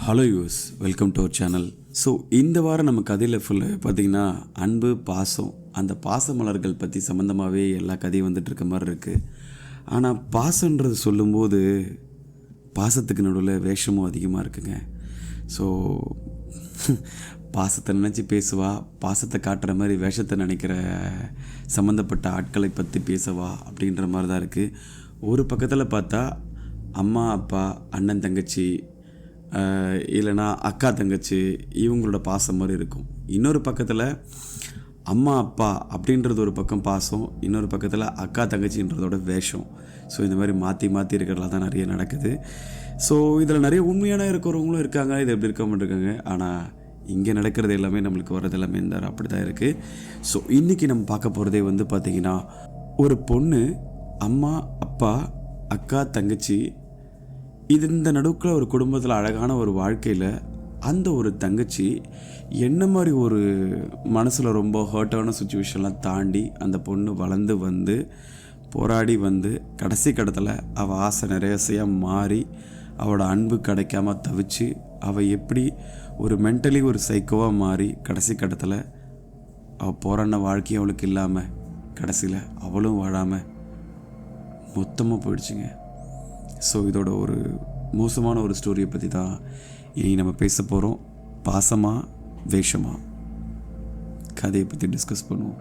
Hello use welcome to our channel. So இந்த வாரம் நம்ம கதையில் ஃபுல்லாக பார்த்திங்கன்னா அன்பு பாசம், அந்த பாச மலர்கள் பற்றி சம்மந்தமாகவே எல்லா கதையும் வந்துட்டு இருக்க மாதிரி இருக்குது. ஆனால் பாசன்றது சொல்லும்போது பாசத்துக்கு நடுவில் வேஷமும் அதிகமாக இருக்குங்க. ஸோ பாசத்தை நினச்சி பேசுவா, பாசத்தை காட்டுற மாதிரி வேஷத்தை நினைக்கிற சம்மந்தப்பட்ட ஆட்களை பற்றி பேசவா அப்படின்ற மாதிரி தான் இருக்குது. ஒரு பக்கத்தில் பார்த்தா அம்மா அப்பா அண்ணன் தங்கச்சி இல்லைனா அக்கா தங்கச்சி இவங்களோட பாசம் மாதிரி இருக்கும். இன்னொரு பக்கத்தில் அம்மா அப்பா அப்படின்றது ஒரு பக்கம் பாசம், இன்னொரு பக்கத்தில் அக்கா தங்கச்சின்றதோட வேஷம். ஸோ இந்த மாதிரி மாற்றி மாற்றி இருக்கிறதுல தான் நிறைய நடக்குது. ஸோ இதில் நிறைய உண்மையான இருக்கிறவங்களும் இருக்காங்க, இது எப்படி இருக்க மாட்டிருக்காங்க. ஆனால் இங்கே நடக்கிறது எல்லாமே நம்மளுக்கு வர்றது எல்லாமே இந்த அப்படி தான் இருக்குது. ஸோ இன்றைக்கி நம்ம பார்க்க போகிறதே வந்து பார்த்திங்கன்னா, ஒரு பொண்ணு அம்மா அப்பா அக்கா தங்கச்சி இந்த நடுக்கில் ஒரு குடும்பத்தில் அழகான ஒரு வாழ்க்கையில் அந்த ஒரு தங்கச்சி என்ன மாதிரி ஒரு மனசில் ரொம்ப ஹர்ட்டான சுச்சுவேஷன்லாம் தாண்டி அந்த பொண்ணு வளர்ந்து வந்து போராடி வந்து கடைசி கடத்தில் அவள் ஆசை நிறையசையாக மாறி அவளோட அன்பு கிடைக்காம தவிச்சு அவள் எப்படி ஒரு மென்டலி ஒரு சைக்கோவாக மாறி கடைசி கடத்தில் அவள் போராடின வாழ்க்கையும் அவளுக்கு இல்லாமல் கடைசியில் அவளும் வாழாமல் மொத்தமாக போயிடுச்சுங்க. ஸோ இதோட ஒரு மோசமான ஒரு ஸ்டோரியை பற்றி தான் இனி நம்ம பேச போகிறோம். பாசமா வேஷமா கதையை பற்றி டிஸ்கஸ் பண்ணுவோம்.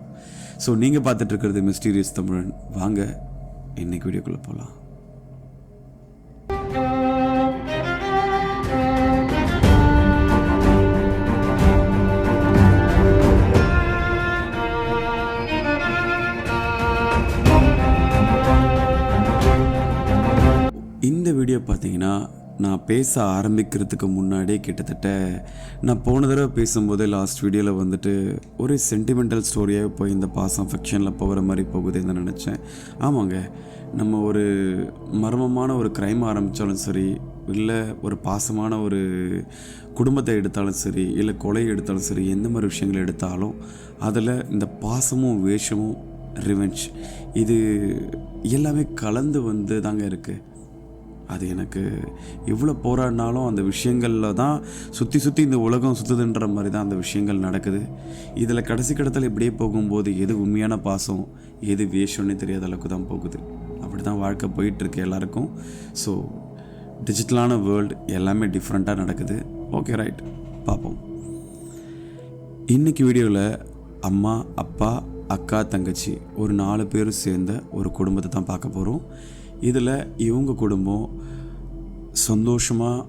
ஸோ நீங்கள் பார்த்துட்ருக்கிறது மிஸ்டீரியஸ் தமிழன். வாங்க இன்னைக்கு வீடியோக்குள்ளே போகலாம். இந்த வீடியோ பார்த்தீங்கன்னா நான் பேச ஆரம்பிக்கிறதுக்கு முன்னாடியே கிட்டத்தட்ட நான் போன தடவை பேசும்போது லாஸ்ட் வீடியோவில் வந்துட்டு ஒரு சென்டிமெண்டல் ஸ்டோரியாக போய் இந்த பாசம் ஃபெக்ஷனில் போகிற மாதிரி போகுதுன்னு நினச்சேன். ஆமாங்க, நம்ம ஒரு மர்மமான ஒரு க்ரைம் ஆரம்பித்தாலும் சரி, இல்லை ஒரு பாசமான ஒரு குடும்பத்தை எடுத்தாலும் சரி, இல்லை கொலை எடுத்தாலும் சரி, எந்த மாதிரி விஷயங்களை எடுத்தாலும் அதில் இந்த பாசமும் வேஷமும் ரிவெஞ்ச் இது எல்லாமே கலந்து வந்து தாங்க இருக்குது. அது எனக்கு எவ்வளோ போராடினாலும் அந்த விஷயங்களில் தான் சுற்றி சுற்றி இந்த உலகம் சுற்றுதுன்ற மாதிரி தான் அந்த விஷயங்கள் நடக்குது. இதில் கடைசி கடத்தில் இப்படியே போகும்போது எது உண்மையான பாசம் எது வேஷம்னே தெரியாத அளவுக்கு தான் போகுது. அப்படி தான் வாழ்க்கை போயிட்டுருக்கு எல்லாருக்கும். ஸோ டிஜிட்டலான வேர்ல்டு எல்லாமே டிஃப்ரெண்ட்டாக நடக்குது. ஓகே, ரைட், பார்ப்போம். இன்றைக்கி வீடியோவில் அம்மா அப்பா அக்கா தங்கச்சி ஒரு 4 பேரும் சேர்ந்த ஒரு குடும்பத்தை தான் பார்க்க போகிறோம். இதில் இவங்க குடும்பம் சந்தோஷமாக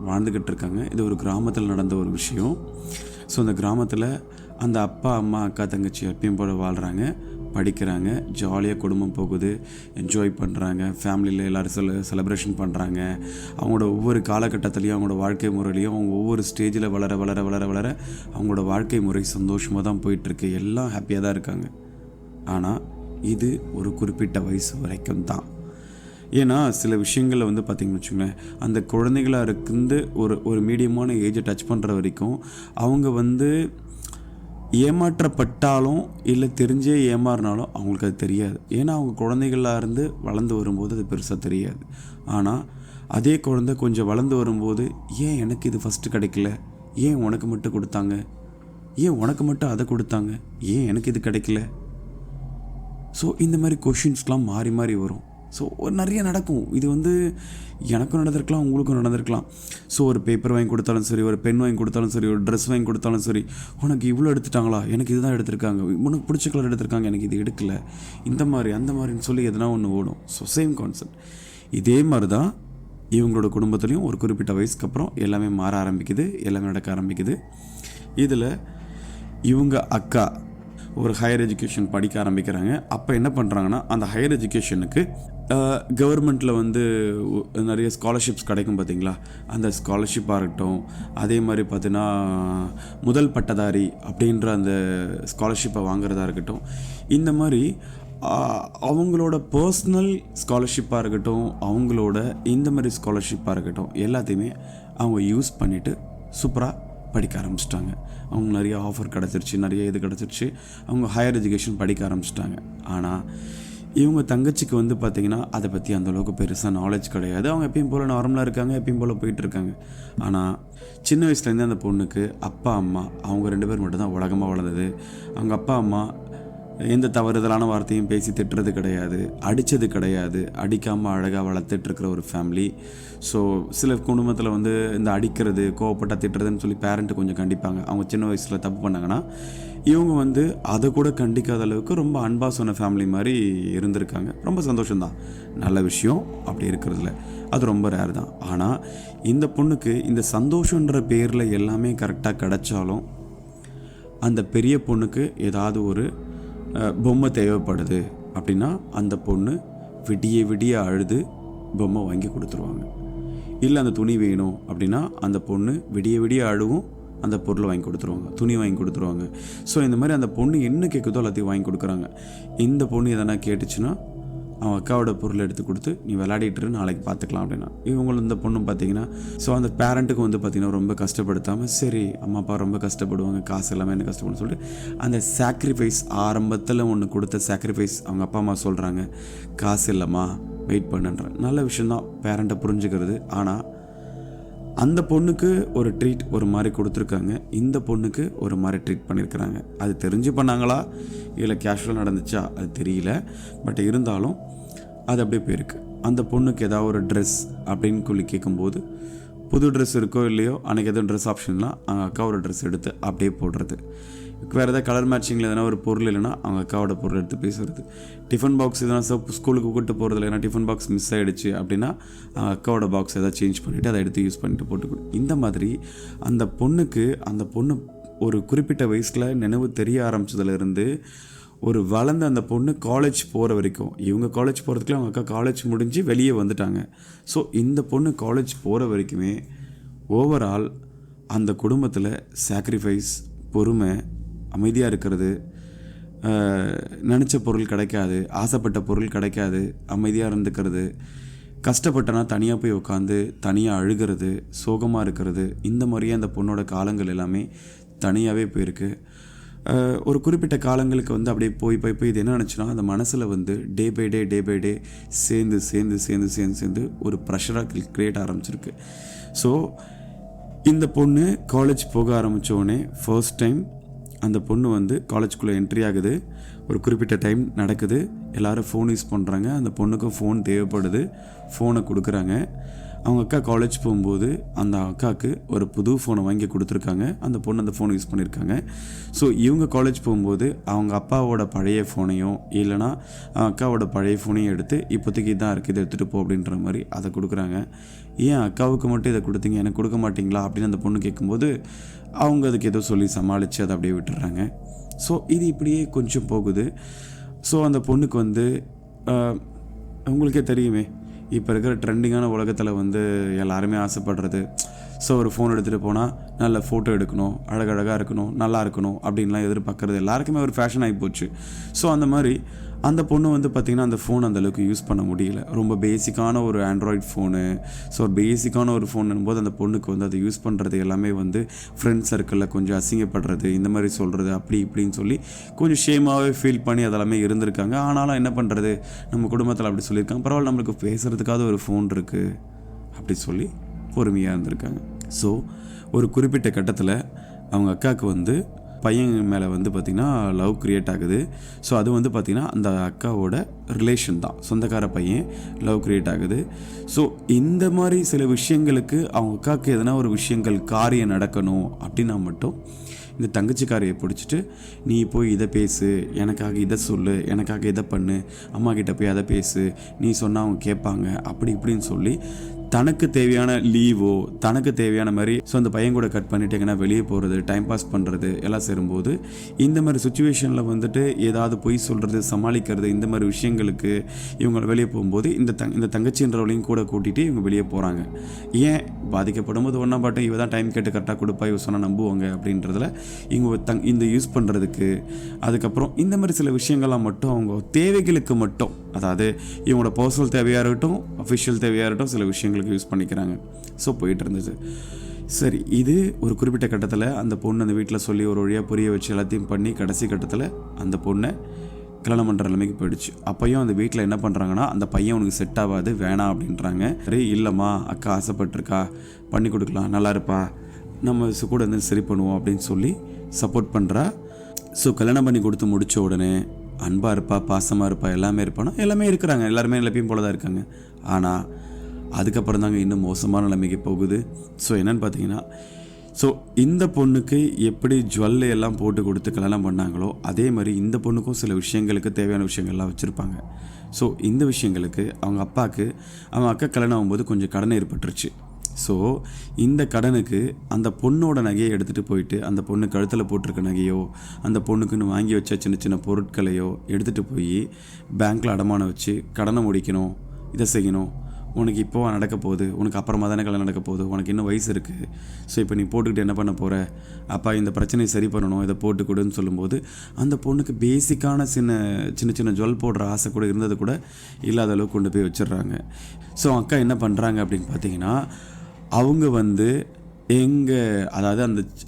வாழ்ந்துக்கிட்டு இருக்காங்க. இது ஒரு கிராமத்தில் நடந்த ஒரு விஷயம். ஸோ அந்த கிராமத்தில் அந்த அப்பா அம்மா அக்கா தங்கச்சி எப்பயும் போல் வாழ்கிறாங்க, படிக்கிறாங்க, ஜாலியாக குடும்பம் போகுது, என்ஜாய் பண்ணுறாங்க, ஃபேமிலியில் எல்லோரும் செலிப்ரேஷன் பண்ணுறாங்க. அவங்களோட ஒவ்வொரு காலகட்டத்துலேயும் அவங்களோட வாழ்க்கை முறையிலையும் அவங்க ஒவ்வொரு ஸ்டேஜில் வளர வளர வளர வளர அவங்களோட வாழ்க்கை முறை சந்தோஷமாக தான் போயிட்டுருக்கு. எல்லாம் ஹாப்பியாக தான் இருக்காங்க. ஆனால் இது ஒரு குறிப்பிட்ட வயசு வரைக்கும் தான். ஏன்னா சில விஷயங்களில் வந்து பார்த்திங்கன்னு வச்சுக்கோங்களேன், அந்த குழந்தைகளாக இருந்து ஒரு மீடியமான ஏஜை டச் பண்ணுற வரைக்கும் அவங்க வந்து ஏமாற்றப்பட்டாலும் இல்லை தெரிஞ்சே ஏமாறினாலும் அவங்களுக்கு அது தெரியாது. ஏன்னா அவங்க குழந்தைகளாக இருந்து வளர்ந்து வரும்போது அது பெருசாக தெரியாது. ஆனால் அதே குழந்தை கொஞ்சம் வளர்ந்து வரும்போது, ஏன் எனக்கு இது ஃபஸ்ட்டு கிடைக்கல, ஏன் உனக்கு மட்டும் கொடுத்தாங்க, ஏன் உனக்கு மட்டும் அதை கொடுத்தாங்க, ஏன் எனக்கு இது கிடைக்கல. ஸோ இந்த மாதிரி கொஷின்ஸ்லாம் மாறி மாறி வரும். ஸோ நிறைய நடக்கும். இது வந்து எனக்கும் நடந்திருக்கலாம், உங்களுக்கும் நடந்திருக்கலாம். ஸோ ஒரு பேப்பர் வாங்கி கொடுத்தாலும் சரி, ஒரு பென் வாங்கி கொடுத்தாலும் சரி, ஒரு ட்ரெஸ் வாங்கி கொடுத்தாலும் சரி, உனக்கு இவ்வளோ எடுத்துட்டாங்களா, எனக்கு இதுதான் எடுத்திருக்காங்க, உனக்கு பிடிச்ச கலர் எடுத்திருக்காங்க, எனக்கு இது எடுக்கலை, இந்த மாதிரி அந்த மாதிரின்னு சொல்லி எதனா ஒன்று ஓடும். So same concept. இதே மாதிரி தான் இவங்களோட குடும்பத்துலேயும் ஒரு குறிப்பிட்ட வயசுக்கு அப்புறம் எல்லாமே மாற ஆரம்பிக்குது, எல்லாமே நடக்க ஆரம்பிக்குது. இதில் இவங்க அக்கா ஒரு ஹையர் எஜுகேஷன் படிக்க ஆரம்பிக்கிறாங்க. அப்போ என்ன பண்ணுறாங்கன்னா, அந்த ஹையர் எஜுகேஷனுக்கு கவர்மெண்ட்டில் வந்து நிறைய ஸ்காலர்ஷிப்ஸ் கிடைக்கும் பார்த்தீங்களா, அந்த ஸ்காலர்ஷிப்பாக இருக்கட்டும், அதே மாதிரி பார்த்தீங்கன்னா முதல் பட்டதாரி அப்படின்ற அந்த ஸ்காலர்ஷிப்பை வாங்குறதா இருக்கட்டும், இந்த மாதிரி அவங்களோட பர்சனல் ஸ்காலர்ஷிப்பாக இருக்கட்டும், அவங்களோட இந்த மாதிரி ஸ்காலர்ஷிப்பாக இருக்கட்டும், எல்லாத்தையுமே அவங்க யூஸ் பண்ணிவிட்டு சூப்பராக படிக்க ஆரம்பிச்சிட்டாங்க. அவங்க நிறைய ஆஃபர் கிடச்சிருச்சு, நிறைய இது கிடச்சிருச்சு, அவங்க ஹையர் எஜுகேஷன் படிக்க ஆரம்பிச்சிட்டாங்க. ஆனால் இவங்க தங்கச்சிக்கு வந்து பார்த்திங்கன்னா அதை பற்றி அந்தளவுக்கு பெருசாக நாலேஜ் கிடையாது. அவங்க எப்பயும் போல் நார்மலாக இருக்காங்க, எப்பயும் போல் போயிட்டுருக்காங்க. ஆனால் சின்ன வயசுலேருந்தே அந்த பொண்ணுக்கு அப்பா அம்மா அவங்க 2 பேர் மட்டும்தான் உலகமாக வளர்ந்தது. அவங்க அப்பா அம்மா எந்த தவறுதலான வார்த்தையும் பேசி திட்டுறது கிடையாது, அடித்தது கிடையாது, அடிக்காமல் அழகாக வளர்த்துட்ருக்கிற ஒரு ஃபேமிலி. ஸோ சில குடும்பத்தில் வந்து இந்த அடிக்கிறது, கோவப்பட்டால் திட்டுறதுன்னு சொல்லி பேரண்ட்டு கொஞ்சம் கண்டிப்பாங்க. அவங்க சின்ன வயசில் தப்பு பண்ணாங்கன்னா இவங்க வந்து அதை கூட கண்டிக்காத அளவுக்கு ரொம்ப அன்பாக சொன்ன ஃபேமிலி மாதிரி இருந்திருக்காங்க. ரொம்ப சந்தோஷம்தான், நல்ல விஷயம் அப்படி இருக்கிறதுல. அது ரொம்ப ரேர் தான். ஆனால் இந்த பொண்ணுக்கு இந்த சந்தோஷன்ற பேரில் எல்லாமே கரெக்டாக கிடைச்சாலும் அந்த பெரிய பொண்ணுக்கு ஏதாவது ஒரு பொம்மை தேவைப்படுது அப்படின்னா அந்த பொண்ணு விடிய விடிய அழுது பொம்மை வாங்கி கொடுத்துருவாங்க. இல்லை அந்த துணி வேணும் அப்படின்னா அந்த பொண்ணு விடிய விடிய அழுவும், அந்த பொருளை வாங்கி கொடுத்துருவாங்க, துணி வாங்கி கொடுத்துருவாங்க. ஸோ இந்த மாதிரி அந்த பொண்ணு என்ன கேட்குதோ எல்லாத்தையும் வாங்கி கொடுக்குறாங்க. இந்த பொண்ணு எதனா கேட்டுச்சுன்னா அவன் அக்காவோட பொருளை எடுத்து கொடுத்து நீ விளையாடிட்டு நாளைக்கு பார்த்துக்கலாம் அப்படின்னா இவங்களும் இந்த பொண்ணும் பார்த்தீங்கன்னா ஸோ அந்த பேரண்ட்டுக்கு வந்து பார்த்திங்கன்னா ரொம்ப கஷ்டப்படுத்தாமல் சரி அம்மா அப்பா ரொம்ப கஷ்டப்படுவாங்க, காசு எல்லாமே என்ன கஷ்டப்படுன்னு சொல்லிட்டு அந்த சாக்ரிஃபைஸ் ஆரம்பத்தில் ஒன்று கொடுத்த சாக்ரிஃபைஸ் அவங்க அப்பா அம்மா சொல்கிறாங்க, காசு இல்லைம்மா வெயிட் பண்ணுன்ற நல்ல விஷயந்தான் பேரண்ட்டை புரிஞ்சுக்கிறது. ஆனால் அந்த பொண்ணுக்கு ஒரு ட்ரீட் ஒரு மாதிரி கொடுத்துருக்காங்க, இந்த பொண்ணுக்கு ஒரு மாதிரி ட்ரீட் பண்ணியிருக்கிறாங்க. அது தெரிஞ்சு பண்ணாங்களா இல்லை கேஷுவலாக நடந்துச்சா அது தெரியல. பட் இருந்தாலும் அது அப்படியே போயிருக்கு. அந்த பொண்ணுக்கு ஏதாவது ஒரு ட்ரெஸ் அப்படின்னு சொல்லி கேட்கும்போது புது ட்ரெஸ் இருக்கோ இல்லையோ அன்றைக்கி எதுவும் ட்ரெஸ் ஆப்ஷன்லாம் அவங்க அக்காவோட ட்ரெஸ் எடுத்து அப்படியே போடுறது. வேறு எதாவது கலர் மேட்சிங்கில் எதனா ஒரு பொருள் இல்லைன்னா அவங்க அக்காவோட பொருள் எடுத்து பேசுகிறது. டிஃபன் பாக்ஸ் எதனா ஸ்கூலுக்கு கூப்பிட்டு போகிறது இல்லைன்னா டிஃபன் பாக்ஸ் மிஸ் ஆகிடுச்சு அப்படின்னா அவங்க அக்காவோட பாக்ஸ் எதாவது சேஞ்ச் பண்ணிவிட்டு அதை எடுத்து யூஸ் பண்ணிட்டு போட்டுக்கணும். இந்த மாதிரி அந்த பொண்ணு ஒரு குறிப்பிட்ட வயசில் நினைவு தெரிய ஆரம்பித்ததுலேருந்து ஒரு வளர்ந்த அந்த பொண்ணு காலேஜ் போகிற வரைக்கும், இவங்க காலேஜ் போகிறதுக்குள்ள அவங்க அக்கா காலேஜ் முடிஞ்சு வெளியே வந்துட்டாங்க. ஸோ இந்த பொண்ணு காலேஜ் போகிற வரைக்குமே ஓவரால் அந்த குடும்பத்தில் சாக்ரிஃபைஸ், பொறுமை, அமைதியாக இருக்கிறது, நினச்ச பொருள் கிடைக்காது, ஆசைப்பட்ட பொருள் கிடைக்காது, அமைதியாக இருந்துக்கிறது, கஷ்டப்பட்டனா தனியாக போய் உட்காந்து தனியாக அழுகிறது, சோகமாக இருக்கிறது, இந்த மாதிரியே அந்த பொண்ணோட காலங்கள் எல்லாமே தனியாகவே போயிருக்கு. ஒரு குறிப்பிட்ட காலங்களுக்கு வந்து அப்படியே போய் இது என்ன நினச்சுன்னா அந்த மனசில் வந்து டே பை டே சேர்ந்து ஒரு ப்ரெஷராக க்ரியேட் ஆரம்பிச்சிருக்கு. ஸோ இந்த பொண்ணு காலேஜ் போக ஆரம்பித்தோடனே ஃபர்ஸ்ட் டைம் அந்த பொண்ணு வந்து காலேஜ்குள்ளே என்ட்ரி ஆகுது. ஒரு குறிப்பிட்ட டைம் நடக்குது, எல்லோரும் ஃபோன் யூஸ் பண்ணுறாங்க. அந்த பொண்ணுக்கும் ஃபோன் தேவைப்படுது, ஃபோனை கொடுக்குறாங்க. அவங்க அக்கா காலேஜ் போகும்போது அந்த அக்காவுக்கு ஒரு புது ஃபோனை வாங்கி கொடுத்துருக்காங்க. அந்த பொண்ணு அந்த ஃபோனை யூஸ் பண்ணியிருக்காங்க. ஸோ இவங்க காலேஜ் போகும்போது அவங்க அப்பாவோட பழைய ஃபோனையும் இல்லைனா அக்காவோட பழைய ஃபோனையும் எடுத்து இப்போதைக்கு இதான் இருக்குது இதை எடுத்துகிட்டு போ அப்படின்ற மாதிரி அதை கொடுக்குறாங்க. ஏன் அக்காவுக்கு மட்டும் இதை கொடுத்தீங்க, எனக்கு கொடுக்க மாட்டிங்களா அப்படின்னு அந்த பொண்ணு கேட்கும்போது அவங்க அதுக்கு ஏதோ சொல்லி சமாளித்து அதை அப்படியே விட்டுறாங்க. ஸோ இது இப்படியே கொஞ்சம் போகுது. ஸோ அந்த பொண்ணுக்கு வந்து உங்களுக்கே தெரியுமே, இப்போ இருக்கிற ட்ரெண்டிங்கான உலகத்தில் வந்து எல்லாருமே ஆசைப்படுறது, ஸோ ஒரு ஃபோன் எடுத்துகிட்டு போனால் நல்ல ஃபோட்டோ எடுக்கணும், அழகழகாக இருக்கணும், நல்லா இருக்கணும் அப்படின்லாம் எதிர்பார்க்குறது எல்லாருக்குமே ஒரு ஃபேஷன் ஆகி போச்சு. ஸோ அந்த மாதிரி அந்த பொண்ணு வந்து பார்த்திங்கன்னா அந்த ஃபோன் அந்தளவுக்கு யூஸ் பண்ண முடியல. ரொம்ப பேசிக்கான ஒரு ஆண்ட்ராய்ட் ஃபோனு. ஸோ பேசிக்கான ஒரு ஃபோனும் போது அந்த பொண்ணுக்கு வந்து அதை யூஸ் பண்ணுறது எல்லாமே வந்து ஃப்ரெண்ட்ஸ் சர்க்கிளில் கொஞ்சம் அசிங்கப்படுறது, இந்த மாதிரி சொல்கிறது, அப்படி இப்படின்னு சொல்லி கொஞ்சம் ஷேமாகவே ஃபீல் பண்ணி அதெல்லாமே இருந்திருக்காங்க. ஆனாலும் என்ன பண்ணுறது, நம்ம குடும்பத்தில் அப்படி சொல்லியிருக்காங்க, பரவாயில்ல நம்மளுக்கு பேசுகிறதுக்காவது ஒரு ஃபோன் இருக்குது அப்படி சொல்லி பொறுமையாக இருந்திருக்காங்க. ஸோ ஒரு குறிப்பிட்ட கட்டத்தில் அவங்க அக்காவுக்கு வந்து பையன் மேலே வந்து பார்த்திங்கன்னா லவ் க்ரியேட் ஆகுது. ஸோ அது வந்து பார்த்திங்கன்னா அந்த அக்காவோட ரிலேஷன் தான், சொந்தக்கார பையன், லவ் க்ரியேட் ஆகுது. ஸோ இந்த மாதிரி சில விஷயங்களுக்கு அவங்க அக்காவுக்கு எதனா ஒரு விஷயங்கள் காரியம் நடக்கணும் அப்படின்னா மட்டும் இந்த தங்கச்சிக்காரையை பிடிச்சிட்டு நீ போய் இதை பேசு, எனக்காக இதை சொல்லு, எனக்காக இதை பண்ணு, அம்மா கிட்ட போய் அதை பேசு, நீ சொன்னால் அவங்க கேட்பாங்க, அப்படி இப்படின்னு சொல்லி தனக்கு தேவையான லீவோ தனக்கு தேவையான மாதிரி ஸோ அந்த பையன் கூட கட் பண்ணிட்டு எங்கன்னா வெளியே போகிறது, டைம் பாஸ் பண்ணுறது எல்லாம் சேரும்போது இந்த மாதிரி சுச்சுவேஷனில் வந்துட்டு ஏதாவது பொய் சொல்கிறது, சமாளிக்கிறது, இந்த மாதிரி விஷயங்களுக்கு இவங்க வெளியே போகும்போது இந்த தங்கச்சின்றவளையும் கூட கூட்டிகிட்டு இவங்க வெளியே போகிறாங்க. ஏன் பாதிக்கப்படும் போது ஒன்றா பாட்டும் இவ தான் டைம் கேட்டு கரெக்டாக கொடுப்பா, இவ சொன்னால் நம்புவாங்க அப்படின்றதுல இவங்க இந்த யூஸ் பண்ணுறதுக்கு, அதுக்கப்புறம் இந்த மாதிரி சில விஷயங்கள்லாம் மட்டும் அவங்க தேவைகளுக்கு மட்டும், அதாவது இவங்களோட பர்சனல் தேவையாக இருக்கட்டும், அஃபிஷியல் தேவையாக இருக்கட்டும், சில விஷயங்களுக்கு யூஸ் பண்ணிக்கிறாங்க. ஸோ போயிட்டு இருந்துச்சு. சரி, இது ஒரு குறிப்பிட்ட கட்டத்தில் அந்த பொண்ணு அந்த வீட்டில் சொல்லி ஒரு வழியாக புரிய வச்சு எல்லாத்தையும் பண்ணி கடைசி கட்டத்தில் அந்த பொண்ணை கல்யாணம் பண்ணுற நிலைமைக்கு போயிடுச்சு. அப்பையும் அந்த வீட்டில் என்ன பண்ணுறாங்கன்னா, அந்த பையன் உனக்கு செட் ஆகாது, வேணாம் அப்படின்றாங்க. சரி இல்லைம்மா, அக்கா ஆசைப்பட்டிருக்கா, பண்ணி கொடுக்கலாம், நல்லா இருப்பா, நம்ம கூட இருந்து சரி பண்ணுவோம் அப்படின்னு சொல்லி சப்போர்ட் பண்ணுறா. ஸோ கல்யாணம் பண்ணி கொடுத்து முடித்த உடனே அன்பாக இருப்பா, பாசமாக இருப்பா, எல்லாமே இருப்பானா, எல்லாமே இருக்கிறாங்க, எல்லாருமே எப்பயும் போல தான் இருக்காங்க. ஆனால் அதுக்கப்புறம் தாங்க இன்னும் மோசமான நிலைமைக்கு போகுது. ஸோ என்னென்னு பார்த்தீங்கன்னா, ஸோ இந்த பொண்ணுக்கு எப்படி ஜுவல்லு எல்லாம் போட்டு கொடுத்து கல்யாணம் பண்ணாங்களோ அதே மாதிரி இந்த பொண்ணுக்கும் சில விஷயங்களுக்கு தேவையான விஷயங்கள்லாம் வச்சுருப்பாங்க. ஸோ இந்த விஷயங்களுக்கு அவங்க அப்பாவுக்கு அவங்க அக்கா கல்யாணம் ஆகும்போது கொஞ்சம் கடன் ஏற்பட்டுருச்சு. ஸோ இந்த கடனுக்கு அந்த பொண்ணோட நகையை எடுத்துகிட்டு போயிட்டு அந்த பொண்ணு கழுத்தில் போட்டிருக்க நகையோ அந்த பொண்ணுக்குன்னு வாங்கி வச்ச சின்ன சின்ன பொருட்களையோ எடுத்துகிட்டு போய் பேங்க்கில் அடமானம் வச்சு கடனை முடிக்கணும், இதை செய்யணும், உனக்கு இப்போவா நடக்க போகுது, உனக்கு அப்புறமா தானே கல்யாணம் நடக்க போகுது, உனக்கு இன்னும் வயசு இருக்குது, ஸோ இப்போ நீ போட்டுக்கிட்டு என்ன பண்ண போகிற, அப்பா இந்த பிரச்சனையை சரி பண்ணணும், இதை போட்டுக்கொடுன்னு சொல்லும்போது அந்த பொண்ணுக்கு பேசிக்கான சின்ன சின்ன ஜுவல் போடுற ஆசை கூட இருந்தது கூட இல்லாத அளவுக்கு கொண்டு போய் வச்சிடுறாங்க. ஸோ அக்கா என்ன பண்ணுறாங்க அப்படின்னு பார்த்தீங்கன்னா, அவங்க அதாவது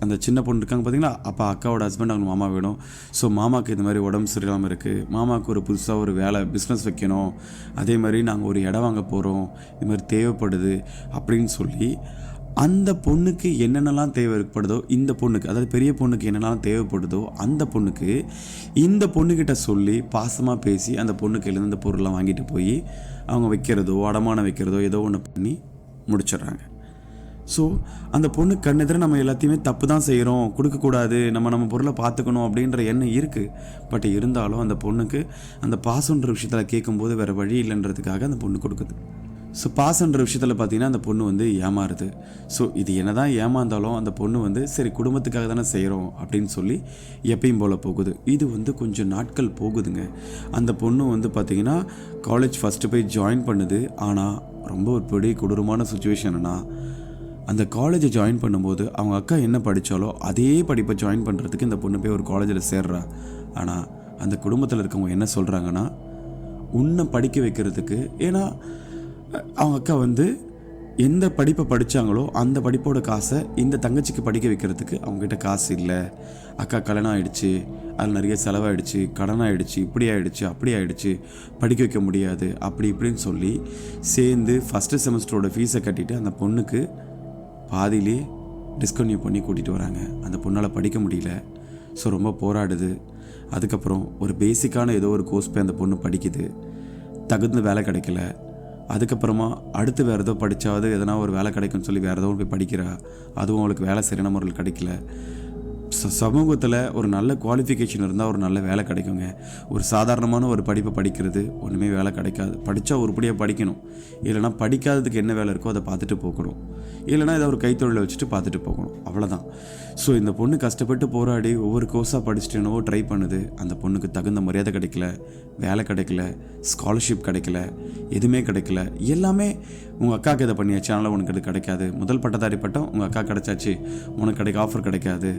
அந்த சின்ன பொண்ணு இருக்காங்க பார்த்தீங்களா, அப்போ அக்காவோட ஹஸ்பண்ட் அவங்க மாமா வேணும். ஸோ மாமாவுக்கு இந்த மாதிரி உடம்பு சரியில்லாமல் இருக்குது, மாமாவுக்கு ஒரு புதுசாக ஒரு வேலை பிஸ்னஸ் வைக்கணும், அதே மாதிரி நாங்கள் ஒரு இடம் வாங்க போகிறோம், இது மாதிரி தேவைப்படுது அப்படின்னு சொல்லி அந்த பொண்ணுக்கு என்னென்னலாம் தேவைப்படுதோ, இந்த பொண்ணுக்கு அதாவது பெரிய பொண்ணுக்கு என்னென்னலாம் தேவைப்படுதோ அந்த பொண்ணுக்கு இந்த பொண்ணுக்கிட்ட சொல்லி பாசமாக பேசி அந்த பொண்ணுக்கையிலேருந்து இந்த பொருள்லாம் வாங்கிட்டு போய் அவங்க வைக்கிறதோ அடமானம் வைக்கிறதோ ஏதோ ஒன்று பண்ணி முடிச்சிடுறாங்க. ஸோ அந்த பொண்ணு கண்ணெதிர நம்ம எல்லாத்தையுமே தப்பு தான் செய்கிறோம், கொடுக்கக்கூடாது, நம்ம பொருளை பார்த்துக்கணும் அப்படின்ற எண்ணம் இருக்குது. பட் இருந்தாலும் அந்த பொண்ணுக்கு அந்த பாசன்ற விஷயத்தில் கேட்கும்போது வேறு வழி இல்லைன்றதுக்காக அந்த பொண்ணு கொடுக்குது. ஸோ பாசன்ற விஷயத்தில் பார்த்திங்கன்னா அந்த பொண்ணு ஏமாறுது. ஸோ இது என்ன தான் ஏமாந்தாலும் அந்த பொண்ணு சரி குடும்பத்துக்காக தானே செய்கிறோம் அப்படின்னு சொல்லி எப்பயும் போல் போகுது. இது கொஞ்சம் நாட்கள் போகுதுங்க. அந்த பொண்ணு பார்த்திங்கன்னா காலேஜ் ஃபஸ்ட்டு போய் ஜாயின் பண்ணுது. ஆனால் ரொம்ப ஒரு பெரிய கொடூரமான சுச்சுவேஷன்னா, அந்த காலேஜை ஜாயின் பண்ணும்போது அவங்க அக்கா என்ன படித்தாலோ அதே படிப்பை ஜாயின் பண்ணுறதுக்கு இந்த பொண்ணு போய் ஒரு காலேஜில் சேர்றா. ஆனால் அந்த குடும்பத்தில் இருக்கவங்க என்ன சொல்கிறாங்கன்னா, உன்னை படிக்க வைக்கிறதுக்கு, ஏன்னா அவங்க அக்கா எந்த படிப்பை படித்தாங்களோ அந்த படிப்போட காசை இந்த தங்கச்சிக்கு படிக்க வைக்கிறதுக்கு அவங்ககிட்ட காசு இல்லை, அக்கா கல்யாணம் ஆகிடுச்சு, அதில் நிறைய செலவாகிடுச்சு, கடனாகிடுச்சு, இப்படி ஆகிடுச்சு, அப்படி ஆகிடுச்சு, படிக்க வைக்க முடியாது, அப்படி இப்படின்னு சொல்லி சேர்ந்து ஃபஸ்ட்டு செமஸ்டரோட ஃபீஸை கட்டிட்டு அந்த பொண்ணுக்கு பாதியிலே டிஸ்கன்டினியூ பண்ணி கூட்டிகிட்டு வராங்க. அந்த பொண்ணால் படிக்க முடியல. ஸோ ரொம்ப போராடுது. அதுக்கப்புறம் ஒரு பேசிக்கான ஏதோ ஒரு கோர்ஸ் போய் அந்த பொண்ணு படிக்குது, தகுந்த வேலை கிடைக்கல. அதுக்கப்புறமா அடுத்து வேறு ஏதோ படித்தாவது எதனா ஒரு வேலை கிடைக்கும்னு சொல்லி வேறு ஏதோ போய் படிக்கிறா. அதுவும் அவளுக்கு வேலை சரியான முறையில் கிடைக்கல. சமூகத்தில் ஒரு நல்ல குவாலிஃபிகேஷன் இருந்தால் ஒரு நல்ல வேலை கிடைக்குங்க. ஒரு சாதாரணமான ஒரு படிப்பை படிக்கிறது ஒன்றுமே வேலை கிடைக்காது. படித்தா உருப்படியாக படிக்கணும், இல்லைனா படிக்காததுக்கு என்ன வேலை இருக்கோ அதை பார்த்துட்டு போகணும், இல்லைனா ஏதாவது ஒரு கைத்தொழிலை வச்சுட்டு பார்த்துட்டு போகணும், அவ்வளோதான். ஸோ இந்த பொண்ணு கஷ்டப்பட்டு போராடி ஒவ்வொரு கோர்ஸாக படிச்சுட்டு என்னவோ ட்ரை பண்ணுது. அந்த பொண்ணுக்கு தகுந்த மரியாதை கிடைக்கல, வேலை கிடைக்கல, ஸ்காலர்ஷிப் கிடைக்கல, எதுவுமே கிடைக்கல. எல்லாமே உங்கள் அக்காவுக்கு இதை பண்ணியாச்சு, அதனால் உனக்கு அது கிடைக்காது. முதல் பட்டதாரி பட்டம் உங்கள் அக்கா கிடைச்சாச்சு, உனக்கு ஆஃபர் கிடைக்காது.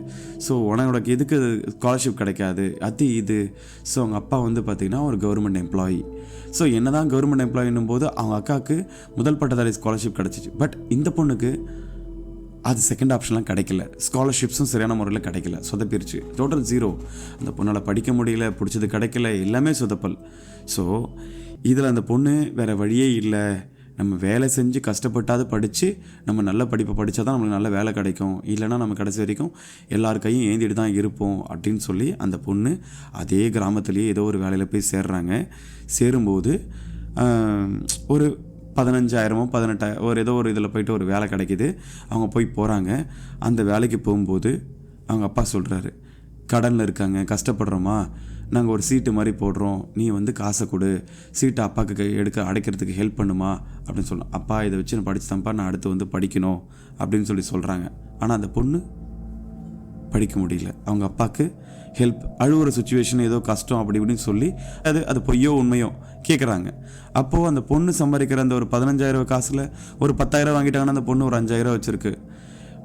ஸோ உனக்கு எதுக்கு ஸ்காலர்ஷிப் கிடைக்காது, இது. ஸோ அவங்க அப்பா பார்த்திங்கன்னா ஒரு கவர்மெண்ட் எம்ப்ளாயி. ஸோ என்ன தான் கவர்மெண்ட் எம்ப்ளாயின்னும் போது அவங்க அக்காவுக்கு முதல் பட்டதாரி ஸ்காலர்ஷிப் கிடச்சிச்சு. பட் இந்த பொண்ணுக்கு அது செகண்ட் ஆப்ஷன்லாம் கிடைக்கல, ஸ்காலர்ஷிப்ஸும் சரியான முறையில் கிடைக்கல, சொதப்பிருச்சு, டோட்டல் 0. அந்த பொண்ணால் படிக்க முடியல, பிடிச்சது கிடைக்கல, எல்லாமே சொதப்பல். ஸோ இதில் அந்த பொண்ணு வேறு வழியே இல்லை, நம்ம வேலை செஞ்சு கஷ்டப்பட்டாது படித்து நம்ம நல்ல படிப்பை படித்தா தான் நம்மளுக்கு நல்ல வேலை கிடைக்கும், இல்லைனா நம்ம கடைசி வரைக்கும் எல்லார் கையும் ஏந்திட்டு தான் இருப்போம் அப்படின்னு சொல்லி அந்த பொண்ணு அதே கிராமத்துலேயே ஏதோ ஒரு வேலையில் போய் சேர்றாங்க. சேரும்போது ஒரு 15,000 18,000 ஒரு ஏதோ ஒரு இதில் போய்ட்டு ஒரு வேலை கிடைக்கிது. அவங்க போகிறாங்க. அந்த வேலைக்கு போகும்போது அவங்க அப்பா சொல்கிறாரு, கடனில் இருக்காங்க, கஷ்டப்படுறோமா, நாங்கள் ஒரு சீட்டு மாதிரி போடுறோம், நீ காசை கொடு, சீட்டை அப்பாவுக்கு அடைக்கிறதுக்கு ஹெல்ப் பண்ணுமா அப்படின்னு சொல்லலாம். அப்பா இதை வச்சு நான் படிச்சு தான்ப்பா நான் அடுத்து படிக்கணும் அப்படின்னு சொல்லி சொல்கிறாங்க. ஆனால் அந்த பொண்ணு படிக்க முடியல. அவங்க அப்பாவுக்கு ஹெல்ப், அழுவுற சுச்சுவேஷன், ஏதோ கஷ்டம் அப்படி இப்படின்னு சொல்லி அது பொய்யோ உண்மையோ கேட்குறாங்க. அப்போது அந்த பொண்ணு சம்பாதிக்கிற அந்த ஒரு 15,000 காசில் ஒரு 10,000 வாங்கிட்டாங்கன்னா அந்த பொண்ணு ஒரு 5,000 வச்சுருக்கு.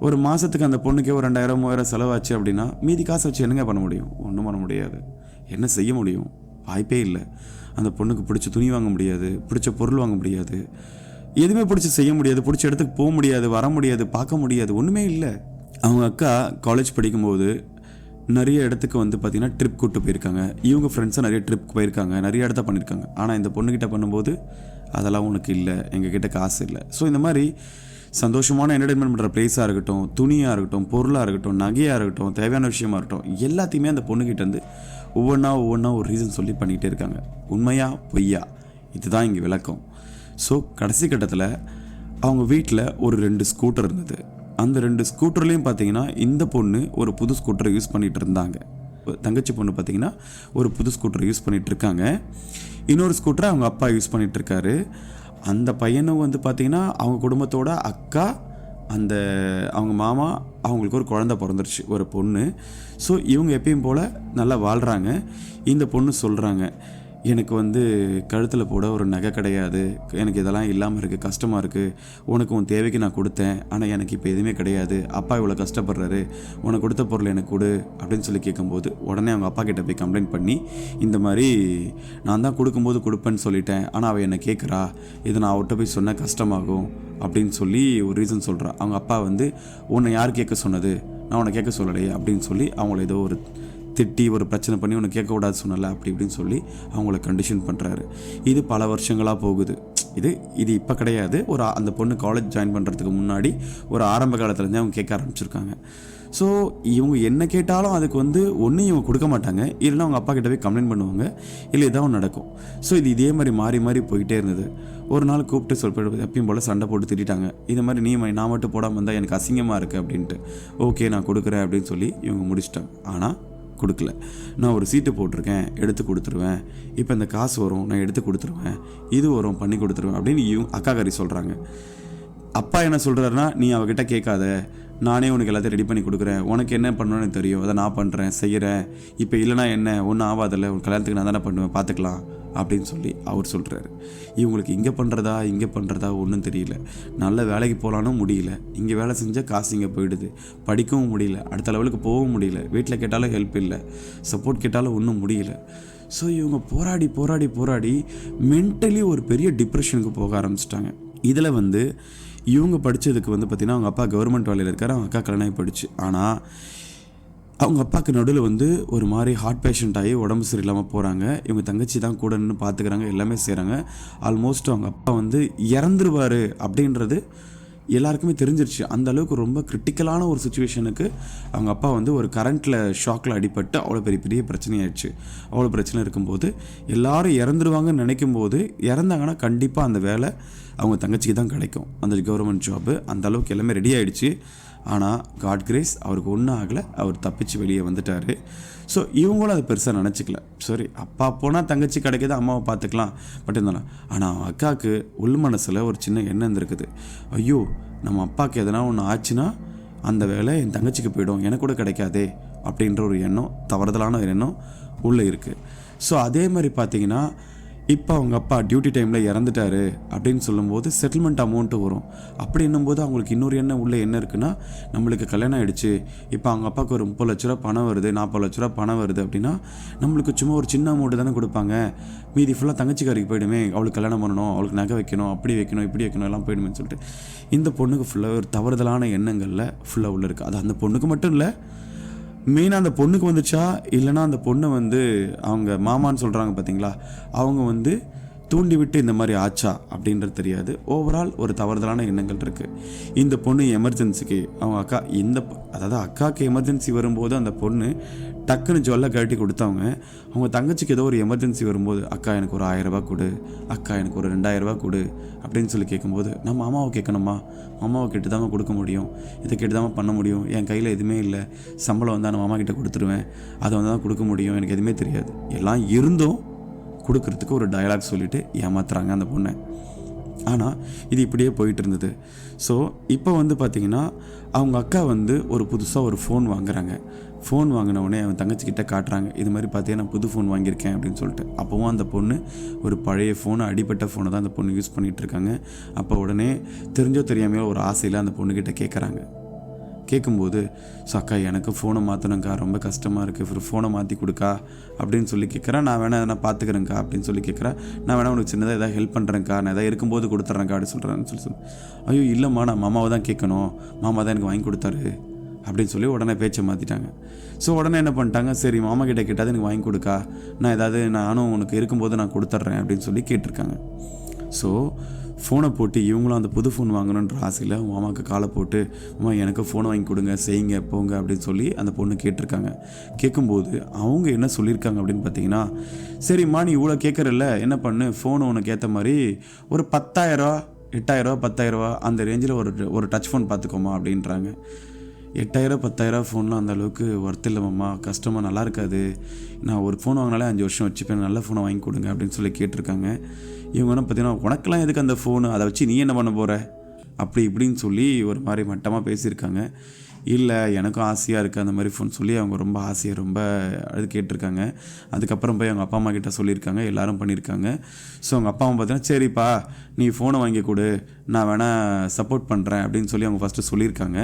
ஒரு மாதத்துக்கு அந்த பொண்ணுக்கே ஒரு 2,000 3,000 செலவாச்சு அப்படின்னா மீதி காசை வச்சு என்னங்க பண்ண முடியும்? ஒன்றும் பண்ண முடியாது. என்ன செய்ய முடியும்? வாய்ப்பே இல்லை. அந்த பொண்ணுக்கு பிடிச்ச துணி வாங்க முடியாது, பிடிச்ச பொருள் வாங்க முடியாது, எதுவுமே பிடிச்சி செய்ய முடியாது, பிடிச்ச இடத்துக்கு போக முடியாது, வர முடியாது, பார்க்க முடியாது, ஒன்றுமே இல்லை. அவங்க அக்கா காலேஜ் படிக்கும்போது நிறைய இடத்துக்கு வந்து பார்த்திங்கன்னா ட்ரிப் கூப்பிட்டு போயிருக்காங்க. இவங்க ஃப்ரெண்ட்ஸாக நிறைய ட்ரிப் போயிருக்காங்க, நிறைய இடத்த பண்ணியிருக்காங்க. ஆனால் இந்த பொண்ணுக்கிட்ட பண்ணும்போது அதெல்லாம் உனக்கு இல்லை, எங்ககிட்ட காசு இல்லை. ஸோ இந்த மாதிரி சந்தோஷமான என்டர்டெயின்மெண்ட் பண்ணுற ப்ளேஸாக இருக்கட்டும், துணியாக இருக்கட்டும், பொருளாக இருக்கட்டும், நகையாக இருக்கட்டும், தேவையான விஷயமா இருக்கட்டும், எல்லாத்தையுமே அந்த பொண்ணுக்கிட்டேருந்து ஒவ்வொன்றா ஒரு ரீசன் சொல்லி பண்ணிகிட்டே இருக்காங்க. உண்மையா பொய்யா, இதுதான் இங்கே விளக்கம். ஸோ கடைசி கட்டத்தில் அவங்க வீட்டில் ஒரு 2 ஸ்கூட்டர் இருந்தது. அந்த 2 ஸ்கூட்டர்லேயும் பார்த்தீங்கன்னா இந்த பொண்ணு ஒரு புது ஸ்கூட்டரை யூஸ் பண்ணிகிட்டு இருந்தாங்க. தங்கச்சி பொண்ணு பார்த்தீங்கன்னா ஒரு புது ஸ்கூட்டரை யூஸ் பண்ணிகிட்டு இருக்காங்க. இன்னொரு ஸ்கூட்டரை அவங்க அப்பா யூஸ் பண்ணிகிட்ருக்காரு. அந்த பையனும் வந்து பார்த்திங்கன்னா அவங்க குடும்பத்தோட அக்கா, அவங்க மாமா, அவங்களுக்கு ஒரு குழந்தை பிறந்துருச்சு, ஒரு பொண்ணு. ஸோ இவங்க எப்பயும் போல் நல்லா வாழ்கிறாங்க. இந்த பொண்ணு சொல்கிறாங்க, எனக்கு வந்து கழுத்தில் போட ஒரு நகை கிடையாது, எனக்கு இதெல்லாம் இல்லாமல் இருக்குது, கஷ்டமாக இருக்குது. உனக்கு உன் தேவைக்கு நான் கொடுத்தேன், ஆனால் எனக்கு இப்போ எதுவுமே கிடையாது. அப்பா இவ்வளோ கஷ்டப்படுறாரு, உனக்கு கொடுத்த பொருள் எனக்கு கொடு அப்படின்னு சொல்லி கேட்கும்போது உடனே அவங்க அப்பா கிட்ட போய் கம்ப்ளைண்ட் பண்ணி, இந்த மாதிரி நான் தான் கொடுக்கும்போது கொடுப்பேன்னு சொல்லிட்டேன், ஆனால் அவள் என்னை கேட்குறா, இதை நான் அவர்கிட்ட போய் சொன்னால் கஷ்டமாகும் அப்படின்னு சொல்லி ஒரு ரீசன் சொல்கிறான். அவங்க அப்பா வந்து, உன்னை யார் கேட்க சொன்னது, நான் உன்னை கேட்க சொல்லலையே அப்படின்னு சொல்லி அவங்கள ஏதோ ஒரு திட்டி ஒரு பிரச்சனை பண்ணி உனக்கு கேட்கக்கூடாது சொன்னல அப்படி இப்படின்னு சொல்லி அவங்கள கண்டிஷன் பண்ணுறாரு. இது பல வருஷங்களாக போகுது. இது இப்போ கிடையாது. அந்த பொண்ணு காலேஜ் ஜாயின் பண்ணுறதுக்கு முன்னாடி ஒரு ஆரம்ப காலத்துலேருந்தே அவங்க கேட்க ஆரம்பிச்சிருக்காங்க. ஸோ இவங்க என்ன கேட்டாலும் அதுக்கு வந்து ஒன்று இவங்க கொடுக்க மாட்டாங்க, இல்லைன்னா அவங்க அப்பா கிட்ட போய் கம்ப்ளைண்ட் பண்ணுவாங்க, இல்லை இதான் நடக்கும். ஸோ இதே மாதிரி மாறி மாறி போயிட்டே இருந்தது. ஒரு நாள் கூப்பிட்டு சொல்லிட்டு எப்பயும் போல் சண்டை போட்டு திட்டாங்க. இது மாதிரி நான் மட்டும் போடாமல் வந்தால் எனக்கு அசிங்கமாக இருக்குது அப்படின்ட்டு. ஓகே நான் கொடுக்குறேன் அப்படின்னு சொல்லி இவங்க முடிச்சிட்டாங்க. ஆனால் கொடுக்கல. நான் ஒரு சீட்டு போட்டிருக்கேன், எடுத்து கொடுத்துருவேன், இப்போ இந்த காசு வரும், நான் எடுத்து கொடுத்துருவேன், இது வரும், பண்ணி கொடுத்துருவேன் அப்படின்னு அக்காக்காரி சொல்கிறாங்க. அப்பா என்ன சொல்கிறாருன்னா, நீ அவகிட்ட கேட்காத, நானே உனக்கு எல்லாத்தையும் ரெடி பண்ணி கொடுக்குறேன், உனக்கு என்ன பண்ணணும்னு தெரியும், அதை நான் பண்ணுறேன் செய்கிறேன், இப்போ இல்லைனா என்ன, ஒன்றும் ஆகாதில்ல, உன் கல்யாணத்துக்கு நான் தானே பண்ணுவேன், பார்த்துக்கலாம் அப்படின்னு சொல்லி அவர் சொல்கிறாரு. இவங்களுக்கு இங்கே பண்ணுறதா ஒன்றும் தெரியல. நல்ல வேலைக்கு போகலான்னு முடியல, இங்கே வேலை செஞ்சால் காசு இங்கே போயிடுது, படிக்கவும் முடியல, அடுத்த லெவலுக்கு போகவும் முடியல, வீட்டில் கேட்டாலும் ஹெல்ப் இல்லை, சப்போர்ட் கேட்டாலும் ஒன்றும் முடியல. ஸோ இவங்க போராடி மென்டலி ஒரு பெரிய டிப்ரெஷனுக்கு போக ஆரம்பிச்சிட்டாங்க. இதில் வந்து இவங்க படித்ததுக்கு வந்து பார்த்திங்கன்னா அவங்க அப்பா கவர்மெண்ட் வேலையில் இருக்கார், அவங்க அக்கா கல்யாணம் போயிடுச்சு. ஆனால் அவங்க அப்பாவுக்கு நடுவில் வந்து ஒரு மாதிரி ஹார்ட் பேஷண்ட் ஆகி உடம்பு சரியில்லாமல் போகிறாங்க. இவங்க தங்கச்சி தான் கூட நின்று பார்த்துக்கிறாங்க, எல்லாமே செய்கிறாங்க. ஆல்மோஸ்ட் அவங்க அப்பா வந்து இறந்துருவார் அப்படின்றது எல்லாருக்குமே தெரிஞ்சிருச்சு. அந்த அளவுக்கு ரொம்ப கிரிட்டிக்கலான ஒரு சுச்சுவேஷனுக்கு அவங்க அப்பா வந்து ஒரு கரண்ட்டில் ஷாக்கில் அடிபட்டு அவ்வளோ பெரிய பிரச்சனையாயிடுச்சு. அவ்வளோ பிரச்சனை இருக்கும்போது எல்லாரும் இறந்துருவாங்கன்னு நினைக்கும் போது, இறந்தாங்கன்னா கண்டிப்பாக அந்த வேலை அவங்க தங்கச்சிக்கு தான் கிடைக்கும், அந்த கவர்மெண்ட் ஜாப்பு. அந்த அளவுக்கு எல்லாமே ரெடி ஆகிடுச்சு. ஆனால் காட் கிரேஸ் அவருக்கு ஒன்றும் ஆகலை, அவர் தப்பிச்சு வெளியே வந்துட்டார். ஸோ இவங்களும் அதை பெருசாக நினச்சிக்கல. சரி அப்பா போனால் தங்கச்சி கிடைக்கிது, அம்மாவை பார்த்துக்கலாம் பட் இருந்தாலும். ஆனால் அவன் அக்காவுக்கு உள் மனசில் ஒரு சின்ன எண்ணம் இருந்திருக்குது. ஐயோ நம்ம அப்பாவுக்கு எதனா ஒன்று ஆச்சுன்னா அந்த வேலை என் தங்கச்சிக்கு போயிடும், எனக்கு கூட கிடைக்காதே அப்படின்ற ஒரு எண்ணம், தவறுதலான ஒரு எண்ணம் உள்ளே இருக்குது. ஸோ அதே மாதிரி பார்த்தீங்கன்னா இப்போ அவங்க அப்பா டியூட்டி டைமில் இறந்துட்டாரு அப்படின்னு சொல்லும்போது செட்டில்மெண்ட் அமௌண்ட்டு வரும். அப்படி என்னும்போது அவங்களுக்கு இன்னொரு எண்ணம் உள்ள என்ன இருக்குன்னா, நம்மளுக்கு கல்யாணம் ஆகிடுச்சு, இப்போ அவங்க அப்பாவுக்கு ஒரு 30 லட்ச ரூபா பணம் வருது, 40 லட்ச ரூபா பணம் வருது அப்படின்னா நம்மளுக்கு சும்மா ஒரு சின்ன அமௌண்ட்டு தானே கொடுப்பாங்க, மீதி ஃபுல்லாக தங்கச்சிக்காரிக்கு போயிடுமே, அவளுக்கு கல்யாணம் பண்ணணும், அவளுக்கு நகை வைக்கணும், அப்படி வைக்கணும், இப்படி வைக்கணும், எல்லாம் போயிடுமேன்னு சொல்லிட்டு இந்த பொண்ணுக்கு ஃபுல்லாக ஒரு தவறுதலான எண்ணங்களில் ஃபுல்லாக உள்ள இருக்குது. அது அந்த பொண்ணுக்கு மட்டும் இல்லை, மெயினாக அந்த பொண்ணுக்கு வந்துச்சா இல்லைனா அந்த பொண்ணை வந்து அவங்க மாமான்னு சொல்கிறாங்க பார்த்தீங்களா, அவங்க வந்து தூண்டி விட்டு இந்த மாதிரி ஆச்சா அப்படின்றது தெரியாது. ஓவரால் ஒரு தவறுதலான எண்ணங்கள் இருக்குது. இந்த பொண்ணு எமர்ஜென்சிக்கு அவங்க அக்கா அதாவது அக்காவுக்கு எமர்ஜென்சி வரும்போது அந்த பொண்ணு டக்குன்னு ஜொல்ல கழட்டி கொடுத்தவங்க, அவங்க தங்கச்சிக்கு ஏதோ ஒரு எமர்ஜென்சி வரும்போது அக்கா எனக்கு ஒரு 1000 ரூபா கொடு, அக்கா எனக்கு ஒரு 2000 ரூபா கொடு அப்படின்னு சொல்லி கேட்கும்போது, நான் மாமாவை கேட்கணுமா, மாமாவை கேட்டு தாங்க கொடுக்க முடியும், இதை கேட்டு தாங்க பண்ண முடியும், என் கையில் எதுவுமே இல்லை, சம்பளம் வந்தால் நான் மாமா கிட்டே கொடுத்துருவேன், அதை வந்து தான் கொடுக்க முடியும், எனக்கு எதுவுமே தெரியாது, எல்லாம் இருந்தும் கொடுக்கறதுக்கு ஒரு டயலாக் சொல்லிவிட்டு ஏமாத்துறாங்க அந்த பொண்ணை. ஆனால் இது இப்படியே போயிட்டு இருந்தது. ஸோ இப்போ வந்து பார்த்திங்கன்னா அவங்க அக்கா வந்து ஒரு புதுசாக ஒரு ஃபோன் வாங்குறாங்க. ஃபோன் வாங்கினவுடனே அவன் தங்கச்சிக்கிட்ட காட்டுறாங்க, இது மாதிரி பார்த்தீங்கன்னா நான் புது ஃபோன் வாங்கியிருக்கேன் அப்படின்னு சொல்லிட்டு. அப்போவும் அந்த பொண்ணு ஒரு பழைய ஃபோனை, அடிப்பட்ட ஃபோனை தான் அந்த பொண்ணு யூஸ் பண்ணிகிட்டு இருக்காங்க. அப்போ உடனே தெரிஞ்சோ தெரியாமையோ ஒரு ஆசையில் அந்த பொண்ணுக்கிட்ட கேட்குறாங்க. கேட்கும்போது, ஸோ அக்கா எனக்கு ஃபோனை மாற்றணுங்க்கா, ரொம்ப கஷ்டமாக இருக்குது, ஒரு ஃபோனை மாற்றி கொடுக்கா அப்படின்னு சொல்லி கேட்குறேன். நான் வேணா நான் பார்த்துக்கிறேங்க்கா அப்படின்னு சொல்லி கேட்குறேன். நான் வேணா உனக்கு சின்னதாக எதாவது ஹெல்ப் பண்ணுறேங்க்கா, நான் எதாவது இருக்கும்போது கொடுத்துட்றேங்க்கா அப்படின்னு சொல்கிறேன்னு சொல்லி ஐயோ இல்லைம்மா, நான் மாமாவை தான் கேட்கணும், மாமா தான் எனக்கு வாங்கி கொடுத்தாரு அப்படின்னு சொல்லி உடனே பேச்சை மாற்றிட்டாங்க. ஸோ உடனே என்ன பண்ணிட்டாங்க, சரி மாமா கிட்ட கேட்டாது எனக்கு வாங்கி கொடுக்கா, நான் ஏதாவது நானும் உனக்கு இருக்கும்போது நான் கொடுத்துட்றேன் அப்படின்னு சொல்லி கேட்டிருக்காங்க. ஸோ ஃபோனை போட்டு இவங்களும் அந்த புது ஃபோன் வாங்கணுன்ற ஆசையில் மாமாவுக்கு காலை போட்டு, மாமா எனக்கு ஃபோனை வாங்கி கொடுங்க, செய்யுங்க போங்க அப்படின்னு சொல்லி அந்த பொண்ணு கேட்டிருக்காங்க. கேட்கும்போது அவங்க என்ன சொல்லியிருக்காங்க அப்படின்னு பார்த்தீங்கன்னா, சரிம்மா நீ இவ்வளோ கேட்குறல்ல, என்ன பண்ணு, ஃபோனு உனக்கு ஏற்ற மாதிரி ஒரு 10,000 8,000 10,000 அந்த ரேஞ்சில் ஒரு டச் ஃபோன் பார்த்துக்கோமா அப்படின்றாங்க. 8,000 10,000 ஃபோன்லாம் அந்த அளவுக்கு ஒர்த் இல்லைம்மா, கஷ்டமாக நல்லா இருக்காது, நான் ஒரு ஃபோன் வாங்கினாலே 5 வருஷம் வச்சுப்பேன், நல்ல ஃபோனை வாங்கி கொடுங்க அப்படின்னு சொல்லி கேட்டிருக்காங்க. இவங்க என்ன பார்த்தீங்கன்னா, உனக்கெல்லாம் எதுக்கு அந்த ஃபோனு, அதை வச்சு நீ என்ன பண்ண போகிற அப்படி இப்படின்னு சொல்லி ஒரு மாதிரி மட்டமாக பேசியிருக்காங்க. இல்லை எனக்கும் ஆசையாக இருக்குது அந்த மாதிரி ஃபோன் சொல்லி அவங்க ரொம்ப ஆசையாக ரொம்ப அது கேட்டிருக்காங்க. அதுக்கப்புறம் போய் அவங்க அப்பா அம்மா கிட்ட சொல்லியிருக்காங்க, எல்லோரும் பண்ணியிருக்காங்க. ஸோ அவங்க அப்பா அம்மா பார்த்தீங்கன்னா, சரிப்பா நீ ஃபோனை வாங்கி கொடு, நான் வேணால் சப்போர்ட் பண்ணுறேன் அப்படின்னு சொல்லி அவங்க ஃபஸ்ட்டு சொல்லியிருக்காங்க.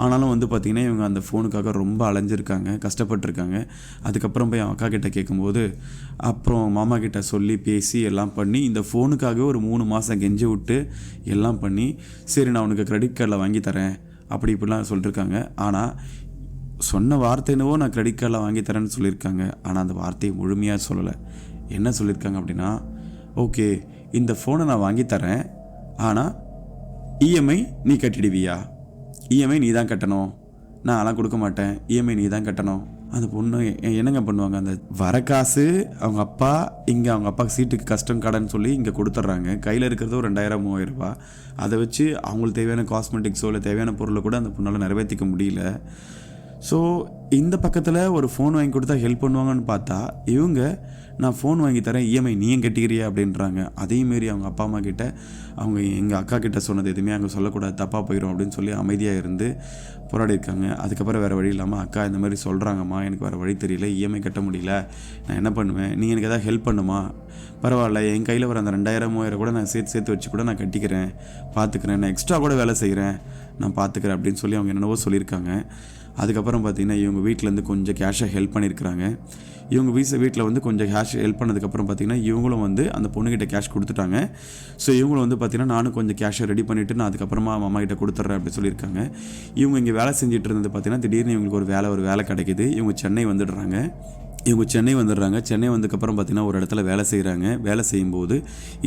ஆனாலும் வந்து பார்த்திங்கன்னா இவங்க அந்த ஃபோனுக்காக ரொம்ப அலைஞ்சிருக்காங்க, கஷ்டப்பட்டுருக்காங்க. அதுக்கப்புறம் போய் அவங்க அக்கா கிட்டே கேட்கும்போது அப்புறம் மாமா கிட்ட சொல்லி பேசி எல்லாம் பண்ணி இந்த ஃபோனுக்காகவே ஒரு 3 மாதம் கெஞ்சி விட்டு எல்லாம் பண்ணி, சரி நான் உனக்கு கிரெடிட் கார்டில் வாங்கி தரேன் அப்படி இப்படிலாம் சொல்லியிருக்காங்க. ஆனால் சொன்ன வார்த்தை என்னவோ நான் கிரெடிட் கார்டில் வாங்கி தரேன்னு சொல்லியிருக்காங்க. ஆனால் அந்த வார்த்தையை முழுமையாக சொல்லலை. என்ன சொல்லியிருக்காங்க அப்படின்னா, ஓகே இந்த ஃபோனை நான் வாங்கி தரேன், ஆனால் இஎம்ஐ நீ கட்டிடுவியா, இஎம்ஐ நீ தான் கட்டணும், நான் அதெல்லாம் கொடுக்க மாட்டேன், இஎம்ஐ நீ தான் கட்டணும். அந்த பொண்ணு என்னங்க பண்ணுவாங்க, அந்த வர காசு அவங்க அப்பா இங்கே அவங்க அப்பாவுக்கு சீட்டுக்கு கஷ்டம் கடன் சொல்லி இங்கே கொடுத்துட்றாங்க. கையில் இருக்கிறதோ 2,000 3,000 ரூபா. அதை வச்சு அவங்களுக்கு தேவையான காஸ்மெட்டிக்ஸோ இல்லை தேவையான பொருளை கூட அந்த பொண்ணால் நிறைவேற்றிக்க முடியல. ஸோ இந்த பக்கத்தில் ஒரு ஃபோன் வாங்கி கொடுத்தா ஹெல்ப் பண்ணுவாங்கன்னு பார்த்தா இவங்க நான் ஃபோன் வாங்கி தரேன், இஎம்ஐ நீயும் கட்டிக்கிறியா அப்படின்றாங்க. அதேமாரி அவங்க அப்பா அம்மா கிட்ட அவங்க எங்கள் அக்கா கிட்ட சொன்னது எதுவுமே அங்கே சொல்லக்கூடாது, தப்பாக போயிடும் அப்படின்னு சொல்லி அமைதியாக இருந்து போராடி இருக்காங்க. அதுக்கப்புறம் வேறு வழி இல்லாமல் அக்கா இந்த மாதிரி சொல்கிறாங்கம்மா, எனக்கு வேறு வழி தெரியல, இஎம்ஐ கட்ட முடியல, நான் என்ன பண்ணுவேன், நீங்கள் எனக்கு எதாவது ஹெல்ப் பண்ணுமா, பரவாயில்ல என் கையில் வர அந்த 2,000 3,000 கூட நான் சேர்த்து வச்சு கூட நான் கட்டிக்கிறேன், பார்த்துக்கிறேன், நான் எக்ஸ்ட்ரா கூட வேலை செய்கிறேன், நான் பார்த்துக்கிறேன் அப்படின்னு சொல்லி அவங்க என்னென்னவோ சொல்லியிருக்காங்க. அதுக்கப்புறம் பார்த்திங்கன்னா இவங்க வீட்டிலேருந்து கொஞ்சம் கேஷை ஹெல்ப் பண்ணியிருக்கிறாங்க. இவங்க வீட்டில் வந்து கொஞ்சம் கேஷ் ஹெல்ப் பண்ணதுக்கப்புறம் பார்த்திங்கன்னா இவங்களும் வந்து அந்த பொண்ணுக்கிட்ட கேஷ் கொடுத்துட்டாங்க. ஸோ இவங்களும் வந்து பார்த்திங்கன்னா நானும் கொஞ்சம் கேஷை ரெடி பண்ணிவிட்டு நான் அதுக்கப்புறமா அம்மா கிட்ட கொடுத்துட்றேன் அப்படி சொல்லியிருக்காங்க. இவங்க இங்கே வேலை செஞ்சுட்டு இருந்தது பார்த்திங்கன்னா திடீர்னு இவங்களுக்கு ஒரு வேலை கிடைக்கிது. இவங்க சென்னை வந்துடுறாங்க. சென்னை வந்ததுக்கப்புறம் பார்த்திங்கன்னா ஒரு இடத்துல வேலை செய்கிறாங்க. வேலை செய்யும்போது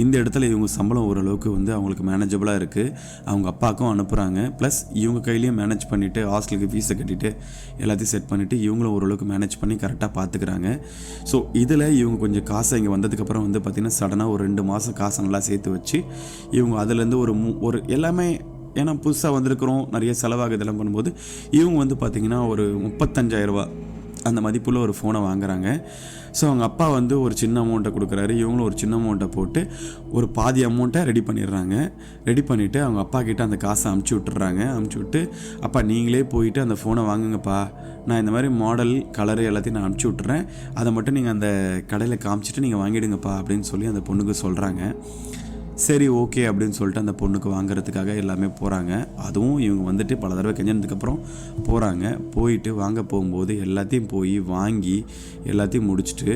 இந்த இடத்துல இவங்க சம்பளம் ஓரளவுக்கு வந்து அவங்களுக்கு மேனேஜபிளாக இருக்குது. அவங்க அப்பாவுக்கும் அனுப்புகிறாங்க. ப்ளஸ் இவங்க கையிலையும் மேனேஜ் பண்ணிவிட்டு ஹாஸ்டலுக்கு ஃபீஸை கட்டிவிட்டு எல்லாத்தையும் செட் பண்ணிவிட்டு இவங்களும் ஓரளவுக்கு மேனேஜ் பண்ணி கரெக்டாக பார்த்துக்கிறாங்க. ஸோ இதில் இவங்க கொஞ்சம் காசை இங்கே வந்ததுக்கப்புறம் வந்து பார்த்திங்கன்னா சடனாக ஒரு 2 மாதம் காசை நல்லா சேர்த்து வச்சு இவங்க அதுலேருந்து ஒரு எல்லாமே, ஏன்னா புதுசாக வந்திருக்கிறோம், நிறைய செலவாக இதெல்லாம் பண்ணும்போது இவங்க வந்து பார்த்திங்கன்னா ஒரு 35,000 ரூபா அந்த மதிப்புள்ள ஒரு ஃபோனை வாங்குறாங்க. ஸோ அவங்க அப்பா வந்து ஒரு சின்ன அமௌண்ட்டை கொடுக்குறாரு, இவங்களும் ஒரு சின்ன அமௌண்ட்டை போட்டு ஒரு பாதி அமௌண்ட்டை ரெடி பண்ணிடுறாங்க. ரெடி பண்ணிவிட்டு அவங்க அப்பா கிட்ட அந்த காசை அமுச்சு விட்டுறாங்க. அமுச்சு விட்டு, அப்பா நீங்களே போயிட்டு அந்த ஃபோனை வாங்குங்கப்பா, நான் இந்த மாதிரி மாடல் கலரு எல்லாத்தையும் நான் அமுச்சு விட்டுறேன், அதை மட்டும் நீங்கள் அந்த கடையில் காமிச்சிட்டு நீங்கள் வாங்கிடுங்கப்பா அப்படின்னு சொல்லி அந்த பொண்ணுக்கு சொல்கிறாங்க. சரி ஓகே அப்படின்னு சொல்லிட்டு அந்த பொண்ணுக்கு வாங்குறதுக்காக எல்லாமே போகிறாங்க. அதுவும் இவங்க வந்துட்டு பல தடவை கெஞ்சினதுக்கப்புறம் போகிறாங்க. போயிட்டு வாங்க போகும்போது எல்லாத்தையும் போய் வாங்கி எல்லாத்தையும் முடிச்சுட்டு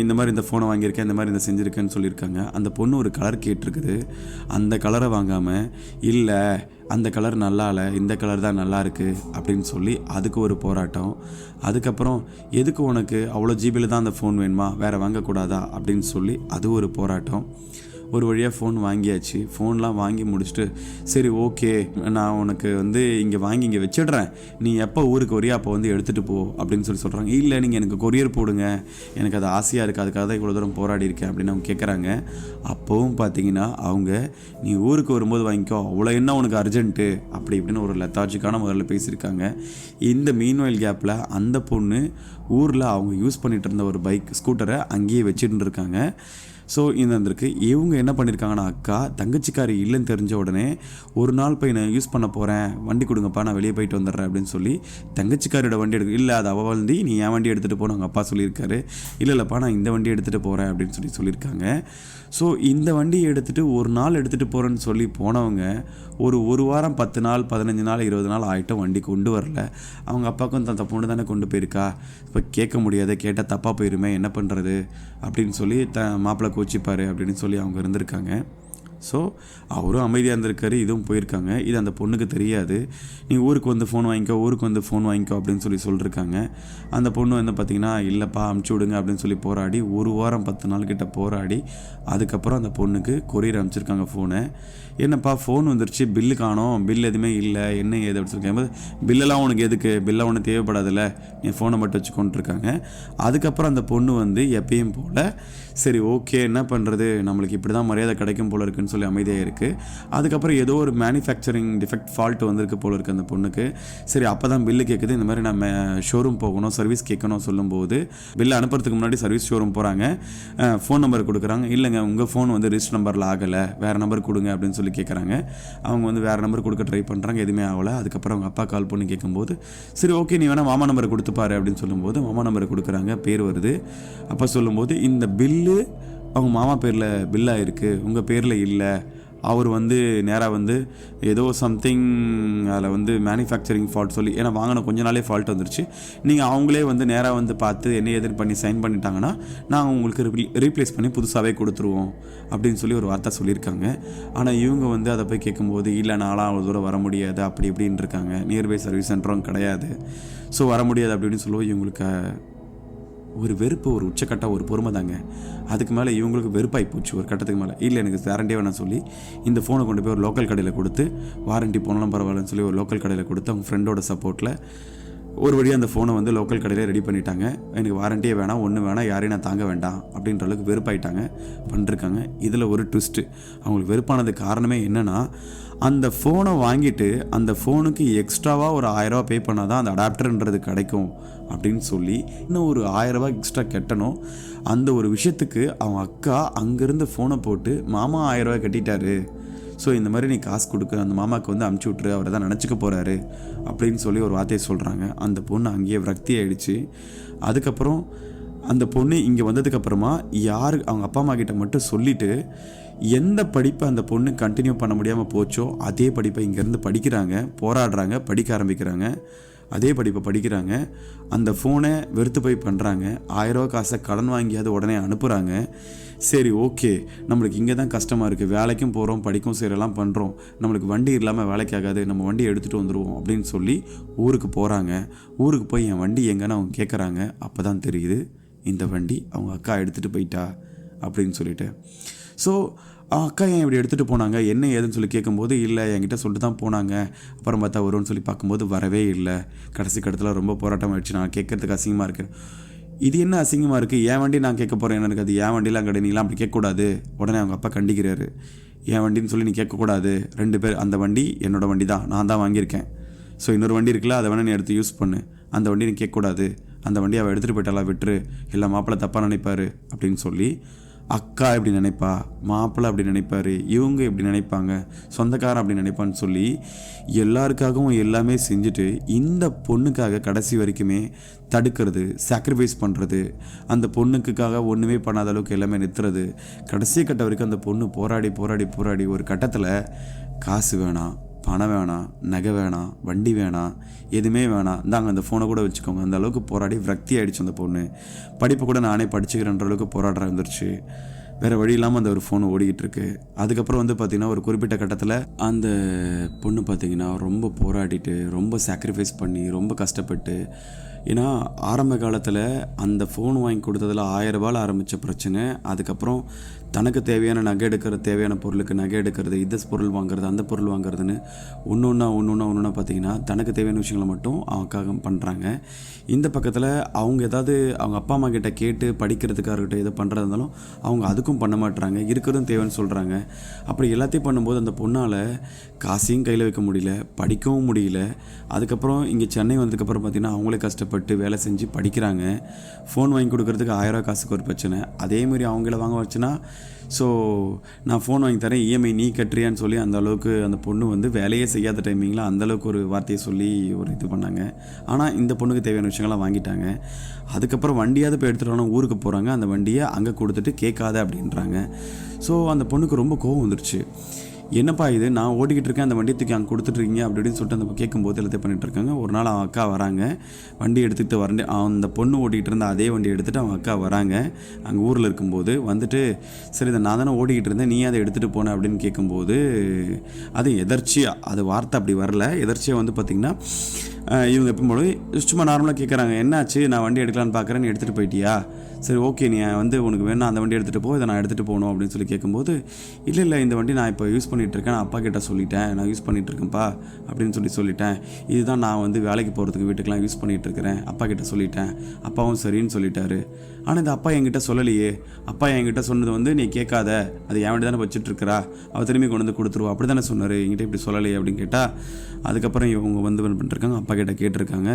இந்த மாதிரி இந்த ஃபோனை வாங்கியிருக்கேன், இந்த மாதிரி இந்த செஞ்சுருக்கேன்னு சொல்லியிருக்காங்க. அந்த பொண்ணு ஒரு கலர் கேட்டிருக்குது. அந்த கலரை வாங்காமல், இல்லை அந்த கலர் நல்லா இல்லை, இந்த கலர் தான் நல்லா இருக்குது அப்படின்னு சொல்லி அதுக்கு ஒரு போராட்டம். அதுக்கப்புறம் எதுக்கு உனக்கு அவ்வளோ ஜிபியில் தான் அந்த ஃபோன் வேணுமா, வேறு வாங்கக்கூடாதா அப்படின்னு சொல்லி அது ஒரு போராட்டம். ஒரு வழியாக ஃபோன் வாங்கியாச்சு. ஃபோன்லாம் வாங்கி முடிச்சுட்டு சரி ஓகே நான் உனக்கு வந்து இங்கே வாங்கி இங்கே வச்சிடுறேன், நீ எப்போ ஊருக்கு வரியா அப்போ வந்து எடுத்துகிட்டு போ அப்படின்னு சொல்கிறாங்க. இல்லை நீங்கள் எனக்கு கொரியர் போடுங்க, எனக்கு அது ஆசையாக இருக்குது, அதுக்காக தான் இவ்வளோ தூரம் போராடி இருக்கேன் அப்படின்னு அவங்க கேட்குறாங்க. அப்போவும் பார்த்தீங்கன்னா அவங்க நீ ஊருக்கு வரும்போது வாங்கிக்கோ, அவ்வளோ என்ன உனக்கு அர்ஜென்ட்டு அப்படி இப்படின்னு ஒரு லெத்தாஜிக்கான முதல்ல பேசியிருக்காங்க. இந்த மீன்வயல் கேப்பில் அந்த பொண்ணு ஊரில் அவங்க யூஸ் பண்ணிகிட்டு இருந்த ஒரு ஸ்கூட்டரை அங்கேயே வச்சுட்டு இருக்காங்க. ஸோ இந்த வந்திருக்கு. இவங்க என்ன பண்ணியிருக்காங்கன்னா அக்கா தங்கச்சிக்காரி இல்லைன்னு தெரிஞ்ச உடனே ஒரு நாள் போய் நான் யூஸ் பண்ண போகிறேன், வண்டி கொடுங்கப்பா நான் வெளியே போயிட்டு வந்துடுறேன் அப்படின்னு சொல்லி தங்கச்சிக்காரியோட வண்டி இல்லை அது அவள் வண்டி, நீ என் வண்டி எடுத்துகிட்டு போன அவங்க அப்பா சொல்லியிருக்காரு. இல்லைப்பா நான் இந்த வண்டி எடுத்துகிட்டு போகிறேன் அப்படின்னு சொல்லியிருக்காங்க. ஸோ இந்த வண்டியை எடுத்துகிட்டு ஒரு நாள் எடுத்துகிட்டு போகிறேன்னு சொல்லி போனவங்க ஒரு வாரம் 10 நாள் 15 நாள் 20 நாள் ஆகிட்டும் வண்டி கொண்டு வரல. அவங்க அப்பாவுக்கும் தன் பொண்ணு தானே கொண்டு போயிருக்கா, இப்போ கேட்க முடியாது, கேட்டால் தப்பாக போயிருமே என்ன பண்ணுறது அப்படின்னு சொல்லி மாப்பிள்ளை கோச்சிப்பார் அப்படின்னு சொல்லி அவங்க இருந்திருக்காங்க. ஸோ அவரும் அமைதியாக இருந்திருக்காரு, இதுவும் போயிருக்காங்க. இது அந்த பொண்ணுக்கு தெரியாது. நீ ஊருக்கு வந்து ஃபோன் வாங்கிக்கோ அப்படின்னு சொல்லியிருக்காங்க. அந்த பொண்ணு வந்து பார்த்திங்கன்னா இல்லைப்பா அமுச்சு விடுங்க அப்படின்னு சொல்லி போராடி 1 வாரம் 10 நாள் கிட்ட போராடி அதுக்கப்புறம் அந்த பொண்ணுக்கு கொரியர் அனுப்பிச்சிருக்காங்க ஃபோனை. என்னப்பா ஃபோன் வந்துருச்சு, பில்லு காணோம், பில் எதுவுமே இல்லை, என்ன ஏது அப்படின்னு சொல்லி கேட்கும்போது பில்லெல்லாம் உனக்கு எதுக்கு, பில்லாம் ஒன்றும் தேவைப்படாதில்ல, நீ ஃபோனை மட்டும் வச்சுக்கொண்டிருக்காங்க. அதுக்கப்புறம் அந்த பொண்ணு வந்து எப்பயும் போல் சரி ஓகே என்ன பண்ணுறது, நம்மளுக்கு இப்படி தான் மரியாதை கிடைக்கும் போல இருக்குன்னு சொல்லி அமைதியாக இருக்குது. அதுக்கப்புறம் ஏதோ ஒரு மேனுஃபேக்சரிங் டிஃபெக்ட் ஃபால்ட் வந்திருக்கு போல இருக்குது அந்த பொண்ணுக்கு. சரி அப்போ தான் பில்லு கேட்குது, இந்த மாதிரி நம்ம ஷோரூம் போகணும், சர்வீஸ் கேட்கணும் சொல்லும்போது பில்லு அனுப்புறதுக்கு முன்னாடி சர்வீஸ் ஷோரூம் போகிறாங்க, ஃபோன் நம்பர் கொடுக்குறாங்க. இல்லைங்க உங்கள் ஃபோன் வந்து ரிஜிஸ்டர் நம்பரில் ஆகலை, வேறு நம்பர் கொடுங்க அப்படின்னு சொல்லி கேட்குறாங்க. அவங்க வந்து வேறு நம்பர் கொடுக்க ட்ரை பண்ணுறாங்க, எதுவுமே ஆகலை. அதுக்கப்புறம் அவங்க அப்பா கால் பண்ணி கேட்கும்போது சரி ஓகே நீ வேணால் மாமா நம்பரை கொடுத்துப்பாரு அப்படின்னு சொல்லும்போது மாமா நம்பரை கொடுக்குறாங்க, பேர் வருது. அப்போ சொல்லும்போது இந்த பில்லு அவங்க மாமா பேரில் பில்லாக இருக்குது, உங்கள் பேரில் இல்லை, அவர் வந்து நேராக வந்து ஏதோ சம்திங் அதில் வந்து மேனுஃபேக்சரிங் ஃபால்ட் சொல்லி, ஏன்னா வாங்கின கொஞ்ச நாளே ஃபால்ட் வந்துருச்சு, நீங்கள் அவங்களே வந்து நேராக வந்து பார்த்து என்ன ஏதுன்னு பண்ணி சைன் பண்ணிட்டாங்கன்னா நாங்கள் உங்களுக்கு ரீப்ளேஸ் பண்ணி புதுசாகவே கொடுத்துருவோம் அப்படின்னு சொல்லி ஒரு வார்த்தை சொல்லியிருக்காங்க. ஆனால் இவங்க வந்து அதை போய் கேட்கும்போது இல்லை நான்லாம் அவ்வளோ தூரம் வர முடியாது அப்படி இப்படின்னு இருக்காங்க, நியர்பை சர்வீஸ் சென்டரும் கிடையாது, ஸோ வர முடியாது அப்படின்னு சொல்லுவோம். இவங்களுக்கு ஒரு வெறுப்பு, ஒரு உச்சக்கட்ட ஒரு பொறுமை தாங்க. அதுக்கு மேலே இவங்களுக்கு வெறுப்பாகி போச்சு ஒரு கட்டத்துக்கு மேலே. இல்லை எனக்கு வாரண்டியே வேணாம் சொல்லி இந்த ஃபோனை கொண்டு போய் ஒரு லோக்கல் கடையில் கொடுத்து, வாரண்டி போனாலும் பரவாயில்லன்னு சொல்லி ஒரு லோக்கல் கடையில் கொடுத்து அவங்க ஃப்ரெண்டோட சப்போர்ட்டில் ஒரு வழியாக அந்த ஃபோனை வந்து லோக்கல் கடையில் ரெடி பண்ணிட்டாங்க. எனக்கு வாரண்டியே வேணாம், ஒன்று வேணாம், யாரையும் நான் தாங்க வேண்டாம் அப்படின்ற அளவுக்கு வெறுப்பாயிட்டாங்க பண்ணிருக்காங்க. இதில் ஒரு ட்விஸ்ட்டு, அவங்களுக்கு வெறுப்பானதுக்கு காரணமே என்னென்னா அந்த ஃபோனை வாங்கிட்டு அந்த ஃபோனுக்கு எக்ஸ்ட்ராவாக ஒரு 1000 ரூபா பே பண்ணால் தான் அந்த அடாப்டர்ன்றது கிடைக்கும் அப்படின்னு சொல்லி இன்னும் ஒரு 1000 ரூபா எக்ஸ்ட்ரா கட்டணும். அந்த ஒரு விஷயத்துக்கு அவங்க அக்கா அங்கேருந்து ஃபோனை போட்டு மாமா 1000 ரூபாய் கட்டிட்டாரு, ஸோ இந்த மாதிரி நீ காசு கொடுக்க அந்த மாமாவுக்கு வந்து அமுச்சு விட்ரு, அவரை தான் நினச்சிக்க போகிறாரு அப்படின்னு சொல்லி ஒரு வார்த்தையை சொல்கிறாங்க. அந்த பொண்ணு அங்கேயே விரக்தி ஆகிடுச்சு. அதுக்கப்புறம் அந்த பொண்ணு இங்கே வந்ததுக்கப்புறமா யார் அவங்க அப்பா அம்மா கிட்ட மட்டும் சொல்லிவிட்டு எந்த படிப்பை அந்த பொண்ணு கண்டினியூ பண்ண முடியாமல் போச்சோ அதே படிப்பை இங்கேருந்து படிக்கிறாங்க, போராடுறாங்க, படிக்க ஆரம்பிக்கிறாங்க, அதே படிப்பை படிக்கிறாங்க. அந்த ஃபோனை வெறுத்து போய் பண்ணுறாங்க. 1000 ரூபா காசை கடன் வாங்கியாவது உடனே அனுப்புகிறாங்க. சரி ஓகே நம்மளுக்கு இங்கே தான் கஷ்டமாக இருக்குது, வேலைக்கும் போகிறோம் படிக்கும் செய்கிறலாம் பண்ணுறோம், நம்மளுக்கு வண்டி இல்லாமல் வேலைக்கு ஆகாது, நம்ம வண்டியை எடுத்துகிட்டு வந்துடுவோம் அப்படின்னு சொல்லி ஊருக்கு போகிறாங்க. ஊருக்கு போய் என் வண்டி எங்கன்னு அவங்க கேட்குறாங்க. அப்போ தான் தெரியுது இந்த வண்டி அவங்க அக்கா எடுத்துகிட்டு போயிட்டா அப்படின்னு சொல்லிட்டு. ஸோ அக்கா ஏன் இப்படி எடுத்துகிட்டு போனாங்க என்ன ஏதுன்னு சொல்லி கேட்கும்போது இல்லை என்கிட்ட சொல்லிட்டு தான் போனாங்க, அப்புறம் பார்த்தா வரும்னு சொல்லி பார்க்கும்போது வரவே இல்லை, கடைசி கட்டத்தில் ரொம்ப போராட்டம் ஆகிடுச்சு, நான் கேட்குறதுக்கு அசிங்கமாக இருக்கேன். இது என்ன அசிங்கமாக இருக்குது, என் வண்டி நான் கேட்க போகிறேன், எனக்கு அது என் வண்டிலாம் கிடையாது, நீலாம் அப்படி கேட்கக்கூடாது. உடனே அவங்க அப்பா கண்டிக்கிறாரு, என் வண்டின்னு சொல்லி நீ கேட்கக்கூடாது, 2 பேர், அந்த வண்டி என்னோடய வண்டி தான், நான் தான் வாங்கியிருக்கேன், ஸோ இன்னொரு வண்டி இருக்குல்ல அதை வேணால் நீ எடுத்து யூஸ் பண்ணு, அந்த வண்டி நீ கேட்கக்கூடாது, அந்த வண்டியை அவள் எடுத்துகிட்டு போயிட்டாலா விட்டுரு, இல்லை மாப்பிள்ளை தப்பாக நினைப்பார் அப்படின்னு சொல்லி அக்கா இப்படி நினைப்பா, மாப்பிள்ளை அப்படி நினைப்பார், இவங்க இப்படி நினைப்பாங்க, சொந்தக்காரன் அப்படி நினைப்பான்னு சொல்லி எல்லாருக்காகவும் எல்லாமே செஞ்சுட்டு இந்த பொண்ணுக்காக கடைசி வரைக்குமே தடுக்கிறது, சாக்ரிஃபைஸ் பண்ணுறது, அந்த பொண்ணுக்காக ஒன்றுமே பண்ணாத அளவுக்கு எல்லாமே நிறுத்துறது. கடைசி கட்ட வரைக்கும் அந்த பொண்ணு போராடி போராடி போராடி ஒரு கட்டத்தில் காசு வேணாம், பணம் வேணாம், நகை வேணாம், வண்டி வேணாம், எதுவுமே வேணாம், இந்தாங்க அந்த ஃபோனை கூட வச்சுக்கோங்க, அந்த அளவுக்கு போராடி விரக்தி ஆகிடுச்சு அந்த பொண்ணு. படிப்பு கூட நானே படிச்சுக்கிறேன்ற அளவுக்கு போராடுற வந்துருச்சு. வேறு வழி இல்லாமல் அந்த ஒரு ஃபோன் ஓடிக்கிட்டு இருக்கு. அதுக்கப்புறம் வந்து பார்த்திங்கன்னா ஒரு குறிப்பிட்ட கட்டத்தில் அந்த பொண்ணு பார்த்திங்கன்னா ரொம்ப போராடிட்டு ரொம்ப சாக்ரிஃபைஸ் பண்ணி ரொம்ப கஷ்டப்பட்டு, ஏன்னா ஆரம்ப காலத்தில் அந்த ஃபோன் வாங்கி கொடுத்ததில் 1000 ரூபாயில் ஆரம்பித்த பிரச்சனை, அதுக்கப்புறம் தனக்கு தேவையான நகை எடுக்கிறது, தேவையான பொருளுக்கு நகை எடுக்கிறது, இந்த பொருள் வாங்குறது, அந்த பொருள் வாங்குறதுன்னு ஒன்று ஒன்றா பார்த்திங்கன்னா தனக்கு தேவையான விஷயங்களை மட்டும் அவங்களுக்காக பண்ணுறாங்க. இந்த பக்கத்தில் அவங்க ஏதாவது அவங்க அப்பா அம்மா கிட்ட கேட்டு படிக்கிறதுக்காக இருக்கட்டும் எதை பண்ணுறதா இருந்தாலும் அவங்க அதுக்கும் பண்ண மாட்டுறாங்க, இருக்கிறதும் தேவைன்னு சொல்கிறாங்க. அப்படி எல்லாத்தையும் பண்ணும்போது அந்த பொண்ணால் காசையும் கையில் வைக்க முடியல, படிக்கவும் முடியல. அதுக்கப்புறம் இங்கே சென்னை வந்ததுக்கப்புறம் பார்த்திங்கன்னா அவங்களே கஷ்டப்பட்டு வேலை செஞ்சு படிக்கிறாங்க. ஃபோன் வாங்கி கொடுக்குறதுக்கு 1000 ரூபா காசுக்கு ஒரு பிரச்சனை. அதேமாதிரி அவங்கள வாங்க வச்சுன்னா ஸோ நான் ஃபோன் வாங்கி தரேன், இஎம்ஐ நீ கட்டுறியான்னு சொல்லி அந்த அளவுக்கு அந்த பொண்ணு வந்து வேலையே செய்யாத டைமிங்கில் அந்தளவுக்கு ஒரு வார்த்தையை சொல்லி ஒரு இது பண்ணாங்க. ஆனால் இந்த பொண்ணுக்கு தேவையான விஷயங்கள்லாம் வாங்கிட்டாங்க. அதுக்கப்புறம் வண்டியாவது போய் எடுத்துகிட்டு ஊருக்கு போகிறாங்க, அந்த வண்டியை அங்கே கொடுத்துட்டு கேட்காத அப்படின்றாங்க. ஸோ அந்த பொண்ணுக்கு ரொம்ப கோவம் வந்துருச்சு. என்னப்பா இது, நான் ஓடிக்கிட்டு இருக்கேன், அந்த வண்டியை தூக்கி அங்கே கொடுத்துட்ருக்கீங்க அப்படி இப்படின்னு சொல்லிட்டு அந்த கேட்கும்போது எல்லாத்தையும் பண்ணிகிட்டு இருக்காங்க. ஒரு நாள் அவன் அக்கா வராங்க, வண்டி எடுத்துகிட்டு வரண்டு அந்த பொண்ணு ஓட்டிகிட்டு இருந்த அதே வண்டி எடுத்துகிட்டு அவன் அக்கா வராங்க. அங்கே ஊரில் இருக்கும்போது வந்துட்டு, சரி இதை நான் தானே ஓடிக்கிட்டு இருந்தேன், நீ அதை எடுத்துகிட்டு போனேன் அப்படின்னு கேட்கும்போது, அது எதர்ச்சியாக, அது வார்த்தை அப்படி வரல, எதர்ச்சியாக வந்து பார்த்திங்கன்னா இவங்க எப்போது சும்மா நார்மலாக கேட்குறாங்க, என்னாச்சு, நான் வண்டி எடுக்கலான்னு பார்க்குறேன், நீ எடுத்துகிட்டு போயிட்டியா, சரி ஓகே, நீ வந்து உனக்கு வேணா அந்த வண்டி எடுத்துகிட்டு போ, இதை நான் எடுத்துகிட்டு போகணும் அப்படின்னு சொல்லி கேட்கும்போது, இல்லை இந்த வண்டி நான் இப்போ யூஸ் பண்ணிகிட்ருக்கேன், நான் அப்பா கிட்ட சொல்லிட்டேன், நான் யூஸ் பண்ணிகிட்ருக்கேன்ப்பா அப்படின்னு சொல்லிட்டேன், இதுதான் நான் வந்து வேலைக்கு போகிறதுக்கு வீட்டுக்கெலாம் யூஸ் பண்ணிகிட்ருக்கிறேன், அப்பா கிட்ட சொல்லிட்டேன், அப்பாவும் சரின்னு சொல்லிட்டாரு. ஆனால் இந்த அப்பா என்கிட்ட சொல்லலையே, அப்பா என்கிட்ட சொன்னது வந்து நீ கேட்காத, அது என் வண்டி தானே வச்சுட்ருக்கிறா, அவள் திரும்பி கொண்டு வந்து கொடுத்துருவா, அப்படி தானே சொன்னார், என்கிட்ட இப்படி சொல்லலையே அப்படின்னு கேட்டால், அதுக்கப்புறம் இவங்க வந்து பண்ணிட்டுருக்காங்க, அப்பா கிட்ட கேட்டிருக்காங்க,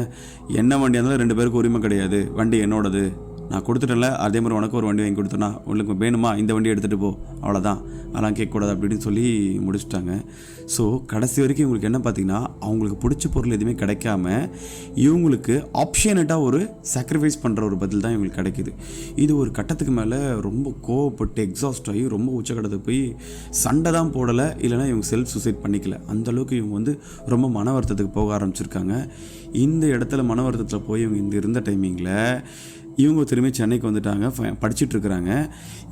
என்ன வண்டியாக இருந்தாலும் 2 பேருக்கு உரிமை கிடையாது, வண்டி என்னோடது, நான் கொடுத்துட்டேன்ல, அதே மாதிரி உனக்கு ஒரு வண்டி வாங்கி கொடுத்தேன்னா, உங்களுக்கு வேணுமா இந்த வண்டி எடுத்துகிட்டு போ, அவ்வளோதான், அதெல்லாம் கேட்கக்கூடாது அப்படின்னு சொல்லி முடிச்சுட்டாங்க. ஸோ கடைசி வரைக்கும் இவங்களுக்கு என்ன பார்த்திங்கன்னா, அவங்களுக்கு பிடிச்ச பொருள் எதுவுமே கிடைக்காம இவங்களுக்கு ஆப்ஷனேட்டாக ஒரு சாக்ரிஃபைஸ் பண்ணுற ஒரு பதில் தான் இவங்களுக்கு கிடைக்கிது. இது ஒரு கட்டத்துக்கு மேலே ரொம்ப கோவப்பட்டு எக்ஸாஸ்ட் ஆகி ரொம்ப உச்சக்கட்டத்துக்கு போய் சண்டை தான் போடலை, இல்லைனா இவங்க செல்ஃப் சூசைட் பண்ணிக்கல, அந்தளவுக்கு இவங்க வந்து ரொம்ப மன வருத்தத்துக்கு போக ஆரம்பிச்சிருக்காங்க. இந்த இடத்துல மன வருத்தத்தில் போய் இவங்க இந்த இருந்த டைமிங்கில் இவங்க திரும்பி சென்னைக்கு வந்துட்டாங்க, படிச்சுட்ருக்குறாங்க.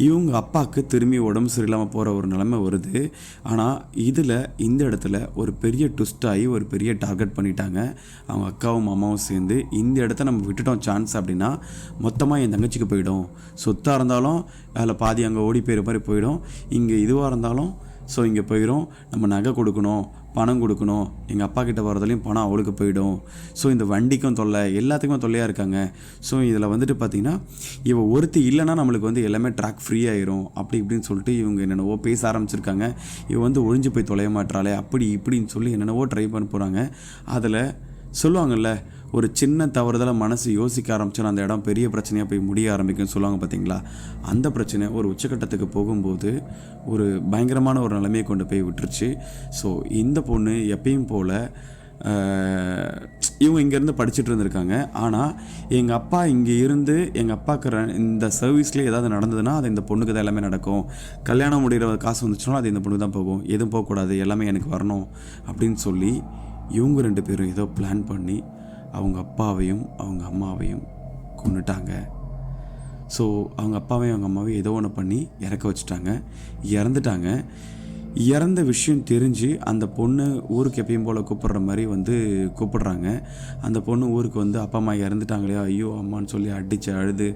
இவங்க அப்பாவுக்கு திரும்பி உடம்பு சரியில்லாமல் போகிற ஒரு நிலைமை வருது. ஆனால் இதில் இந்த இடத்துல ஒரு பெரிய ட்விஸ்ட் ஆகி ஒரு பெரிய டார்கெட் பண்ணிட்டாங்க அவங்க அக்காவும் அம்மாவும் சேர்ந்து. இந்த இடத்த நம்ம விட்டுட்டோம் சான்ஸ் அப்படின்னா மொத்தமாக என் தங்கச்சிக்கு போயிடும், சொத்தாக இருந்தாலும் அதில் பாதி அங்கே ஓடி போயிற மாதிரி போயிடும், இங்கே இதுவாக இருந்தாலும் ஸோ இங்கே போயிடும், நம்ம நகை கொடுக்கணும், பணம் கொடுக்கணும், எங்கள் அப்பா கிட்ட வரதுலையும் பணம் அவளுக்கு போயிடும், ஸோ இந்த வண்டிக்கும் தொல்லை, எல்லாத்துக்கும் தொல்லையாக இருக்காங்க. ஸோ இதில் வந்துட்டு பார்த்திங்கன்னா இவள் ஒருத்தி இல்லைன்னா நம்மளுக்கு வந்து எல்லாமே ட்ராக் ஃப்ரீ ஆயிரும் அப்படி இப்படின்னு சொல்லிட்டு இவங்க என்னென்னவோ பேச ஆரம்பிச்சிருக்காங்க. இவள் வந்து ஒழிஞ்சு போய் தொலைய மாட்டாளே அப்படி இப்படின்னு சொல்லி என்னென்னவோ ட்ரை பண்ண போகிறாங்க. அதில் சொல்லுவாங்கள்ல, ஒரு சின்ன தவறுதலை மனசு யோசிக்க ஆரம்பிச்சோன்னா அந்த இடம் பெரிய பிரச்சனையாக போய் முடிய ஆரம்பிக்கும்னு சொல்லுவாங்க பார்த்தீங்களா. அந்த பிரச்சனை ஒரு உச்சக்கட்டத்துக்கு போகும்போது ஒரு பயங்கரமான ஒரு நிலைமையை கொண்டு போய் விட்டுருச்சு. ஸோ இந்த பொண்ணு எப்பயும் போல் இவங்க இங்கேருந்து படிச்சுட்டு இருந்திருக்காங்க. ஆனால் எங்கள் அப்பா இங்கே இருந்து எங்கள் அப்பாவுக்கு இந்த சர்வீஸ்லேயே ஏதாவது நடந்ததுன்னா அது இந்த பொண்ணுக்கு தான் எல்லாமே நடக்கும், கல்யாணம் முடிகிற காசு வந்துச்சுன்னா அது இந்த பொண்ணுக்கு தான் போகும், எதுவும் போகக்கூடாது, எல்லாமே எனக்கு வரணும் அப்படின்னு சொல்லி இவங்க 2 பேரும் ஏதோ பிளான் பண்ணி அவங்க அப்பாவையும் அவங்க அம்மாவையும் கொன்னுட்டாங்க. ஸோ அவங்க அப்பாவையும் அவங்க அம்மாவையும் ஏதோ ஒன்று பண்ணி இறக்க வச்சுட்டாங்க, இறந்துட்டாங்க. இறந்த விஷயம் தெரிஞ்சு அந்த பொண்ணு ஊருக்கு எப்பயும் போல் கூப்பிட்ற மாதிரி வந்து கூப்பிடுறாங்க. அந்த பொண்ணு ஊருக்கு வந்து அப்பா அம்மா இறந்துட்டாங்களே, ஐயோ அம்மான்னு சொல்லி அடித்து அழுது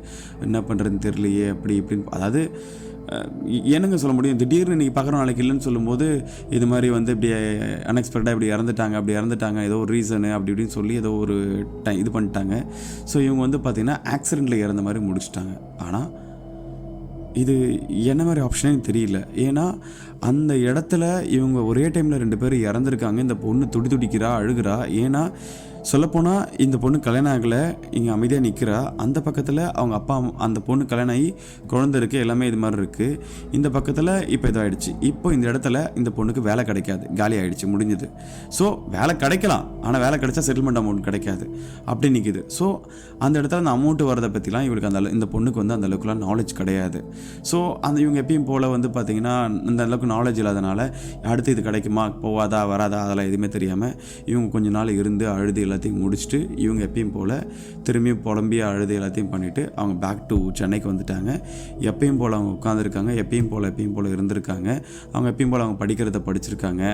என்ன பண்ணுறதுன்னு தெரியலையே அப்படி இப்படின்னு. அதாவது என்னங்க சொல்ல முடியும், திடீர்னு இன்றைக்கி பார்க்குறோம் நாளைக்கு இல்லைன்னு சொல்லும்போது இது மாதிரி வந்து இப்படி அன்எக்ஸ்பெக்டாக இப்படி இறந்துட்டாங்க ஏதோ ஒரு ரீசனு அப்படி இப்படின்னு சொல்லி ஏதோ ஒரு இது பண்ணிட்டாங்க. ஸோ இவங்க வந்து பார்த்திங்கன்னா ஆக்சிடெண்ட்டில் இறந்த மாதிரி முடிச்சிட்டாங்க. ஆனால் இது என்ன மாதிரி ஆப்ஷனே தெரியல. ஏன்னா அந்த இடத்துல இவங்க ஒரே டைமில் 2 பேர் இறந்துருக்காங்க. இந்த பொண்ணு துடிக்கிறா, அழுகிறா. ஏன்னா சொல்லப்போனால் இந்த பொண்ணு கல்யாணம் ஆகலை, இங்கே அமைதியாக நிற்கிறா. அந்த பக்கத்தில் அவங்க அப்பா அந்த பொண்ணு கல்யாணம் ஆகி குழந்தை இருக்குது, எல்லாமே இது மாதிரி இருக்குது. இந்த பக்கத்தில் இப்போ இதாகிடுச்சு. இப்போ இந்த இடத்துல இந்த பொண்ணுக்கு வேலை கிடைக்காது, காலி ஆகிடுச்சு, முடிஞ்சுது. ஸோ வேலை கிடைக்கலாம், ஆனால் வேலை கிடைச்சா செட்டில்மெண்ட் அமௌண்ட் கிடைக்காது, அப்படி நிற்கிது. ஸோ அந்த இடத்துல அந்த அமௌண்ட்டு வரதை பற்றிலாம் இவளுக்கு இந்த பொண்ணுக்கு வந்து அந்த அளவுக்குலாம் நாலேஜ் கிடையாது. ஸோ இவங்க எப்பயும் போல் வந்து பார்த்திங்கன்னா அந்த அளவுக்கு நாலேஜ் இல்லாதனால அடுத்து இது கிடைக்குமா போவாதா வராதா அதெல்லாம் எதுவுமே தெரியாமல் இவங்க கொஞ்ச நாள் இருந்து அழுது எல்லாத்தையும் முடிச்சுட்டு இவங்க எப்பயும் போல் திரும்பியும் புலம்பி அழுது எல்லாத்தையும் பண்ணிவிட்டு அவங்க பேக் டு சென்னைக்கு வந்துட்டாங்க. எப்பயும் போல் அவங்க உட்காந்துருக்காங்க, எப்பயும் போல் இருந்திருக்காங்க. அவங்க எப்பயும் போல் அவங்க படிக்கிறத படிச்சிருக்காங்க,